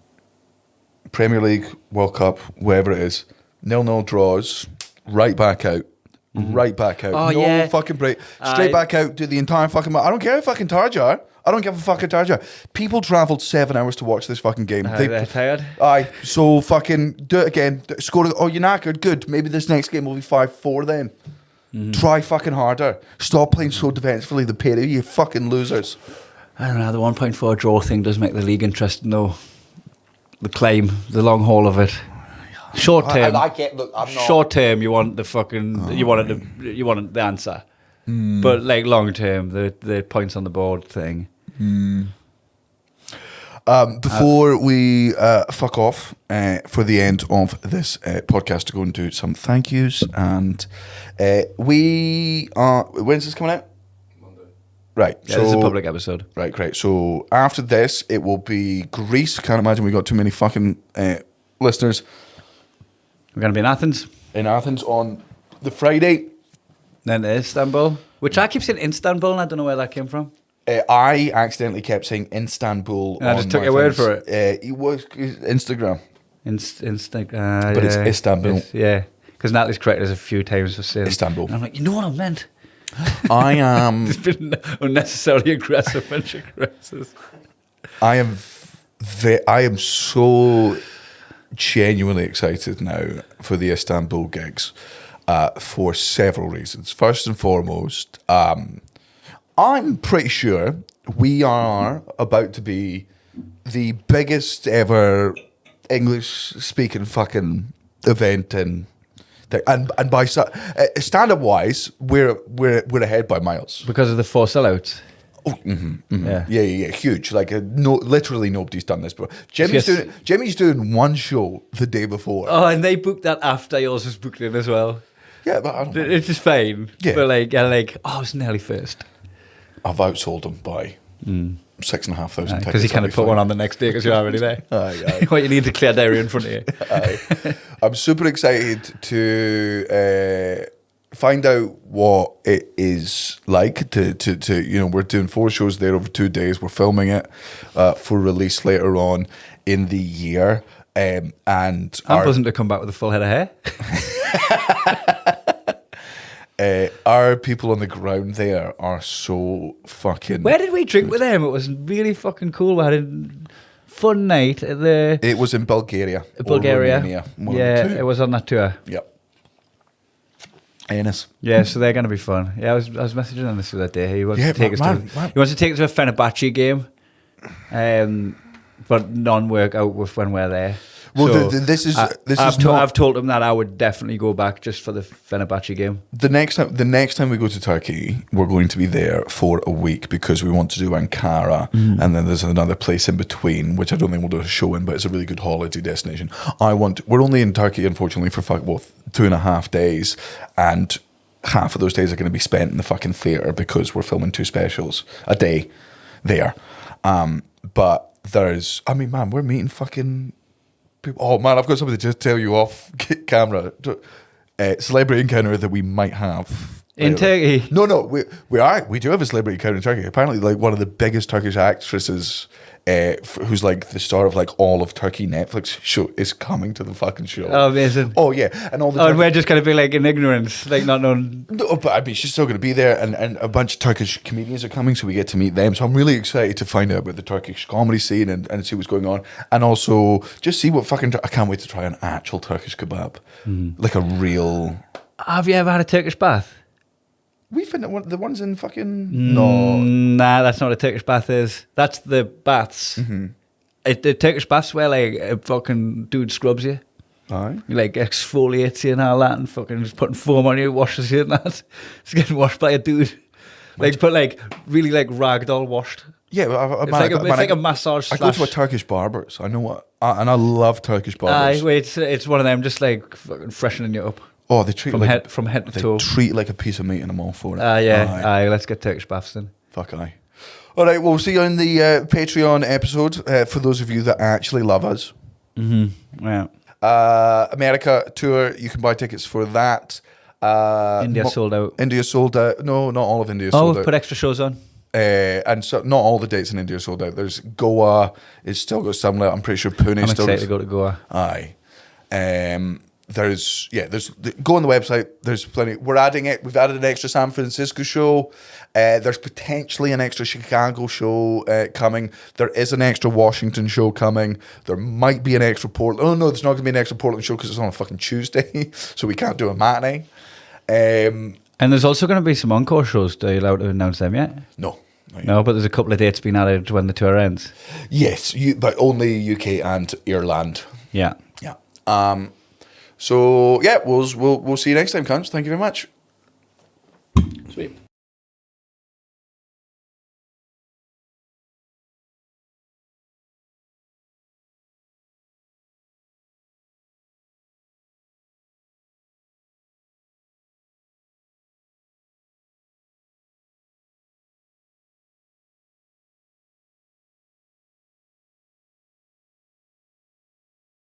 C: Premier League, World Cup, wherever it is, 0-0 draws, right back out. Right back out.
B: Oh,
C: no
B: yeah.
C: fucking break. Straight back out, do the entire fucking match. I don't care how fucking tired you are. I don't give a fucking tired you are. People travelled 7 hours to watch this fucking game.
B: They're tired.
C: Aye, so fucking do it again. Score. Oh, you're knackered. Good. Maybe this next game will be 5-4 then. Try fucking harder. Stop playing so defensively. The pair of you fucking losers.
B: I don't know, the 1.4 draw thing does make the league interesting though. The claim, the long haul of it. Short term,
C: I get. Look, I'm not.
B: short term, you want the fucking, you wanted the answer. But like long term, the points on the board thing.
C: Before we fuck off for the end of this podcast to go and do some thank yous, and we are. When's this coming out?
D: Monday.
C: Right.
B: Yeah, this is a public episode.
C: Right, great. So after this, it will be Greece. Can't imagine we got too many fucking listeners
B: We're going to be in Athens,
C: in Athens on the Friday.
B: then Istanbul, which I keep saying Istanbul, and I don't know where that came from.
C: I accidentally kept saying Istanbul.
B: And I just took your word for it.
C: It was Instagram.
B: Instagram,
C: But it's Istanbul.
B: Yeah, because Natalie's corrected us a few times for saying
C: Istanbul.
B: And I'm like, you know what I meant?
C: I am.
B: It's been unnecessarily aggressive when she corrects us.
C: I am so genuinely excited now for the Istanbul gigs for several reasons. First and foremost, I'm pretty sure we are about to be the biggest ever English-speaking fucking event in. And by stand-up wise, we're ahead by miles.
B: Because of the 4 sellouts.
C: Yeah, huge. Like literally nobody's done this before. Jimmy's doing one show the day before.
B: Oh, and they booked that after yours was booked in as well.
C: Yeah, but I don't know.
B: It's just fine.
C: Yeah.
B: But like, oh, it's nearly first.
C: I've outsold them by 6,500 tickets.
B: Because you kind of put one on the next day because you're already there.
C: Aye.
B: What you need to clear diary in front of you.
C: Aye. I'm super excited to find out what it is like to we're doing 4 shows there over 2 days. We're filming it for release later on in the year. And
B: I'm buzzing to come back with a full head of hair.
C: Our people on the ground there are so fucking.
B: Where did we drink with them? It was really fucking cool. We had a fun night at the.
C: It was in Bulgaria.
B: Bulgaria.
C: Or Romania, one of the
B: Yeah,
C: two.
B: it was on that tour.
C: Yep. Ennis.
B: Yeah, so they're going to be fun. Yeah, I was messaging on this the other day. He wants
C: Yeah,
B: to take
C: man.
B: He wants to take us to a Fenerbahce game, but non-work out with when we're there.
C: Well,
B: So
C: this is
B: I've told him that I would definitely go back just for the Fenerbahce game.
C: the next time we go to Turkey, we're going to be there for a week because we want to do Ankara, and then there's another place in between which I don't think we'll do a show in, but it's a really good holiday destination. We're only in Turkey, unfortunately, for 2.5 days, and half of those days are going to be spent in the fucking theatre because we're filming 2 specials a day there. But man, we're meeting fucking people. Oh man, I've got something to just tell you off camera. Celebrity encounter that we might have
B: In Turkey?
C: No, we do have a celebrity encounter in Turkey. Apparently, like one of the biggest Turkish actresses, who's like the star of like all of Turkey Netflix show, is coming to the fucking show.
B: Oh, amazing.
C: Oh yeah, and all the.
B: And we're just going to be like in ignorance, like not knowing.
C: No, but I mean, she's still going to be there, and a bunch of Turkish comedians are coming, so we get to meet them. So I'm really excited to find out about the Turkish comedy scene and see what's going on, and also just see what fucking. I can't wait to try an actual Turkish kebab, like a real.
B: Have you ever had a Turkish bath?
C: We find the ones in fucking no.
B: Nah, that's not what a Turkish bath is. That's the baths. The Turkish baths where like a fucking dude scrubs you.
C: Aye.
B: He like exfoliates you and all that, and fucking just putting foam on you, washes you and that. It's getting washed by a dude. Like, but like really like ragdoll washed.
C: Yeah,
B: It's like a massage.
C: I go to a Turkish barber's. I know what, and I love Turkish barbers.
B: Aye, wait, it's one of them, just like fucking freshening you up
C: Oh, they treat
B: from
C: it
B: head to
C: they
B: toe.
C: treat it like a piece of meat, and I'm all for it.
B: Yeah, aye. Let's get Turkish baths then.
C: Fuck aye. All right, we'll see you in the Patreon episode for those of you that actually love us.
B: Yeah.
C: America tour, you can buy tickets for that.
B: India sold out.
C: India sold out. No, not all of India
B: Oh,
C: sold
B: we've
C: out.
B: put extra shows on.
C: And so not all the dates in India are sold out. There's Goa, it's still got some left. I'm pretty sure Pune
B: I'm
C: still
B: excited to go to Goa.
C: Aye. Go on the website. There's plenty. We're adding it. We've added an extra San Francisco show. There's potentially an extra Chicago show coming. There is an extra Washington show coming. There might be an extra Portland. Oh no, there's not going to be an extra Portland show because it's on a fucking Tuesday, so we can't do a matinee.
B: And there's also going to be some encore shows. Are you allowed to announce them yet?
C: No. Not yet.
B: No, but there's a couple of dates being added when the tour ends.
C: Yes, but only UK and Ireland.
B: Yeah.
C: Yeah. So yeah, we'll see you next time, cunts. Thank you very much.
B: Sweet.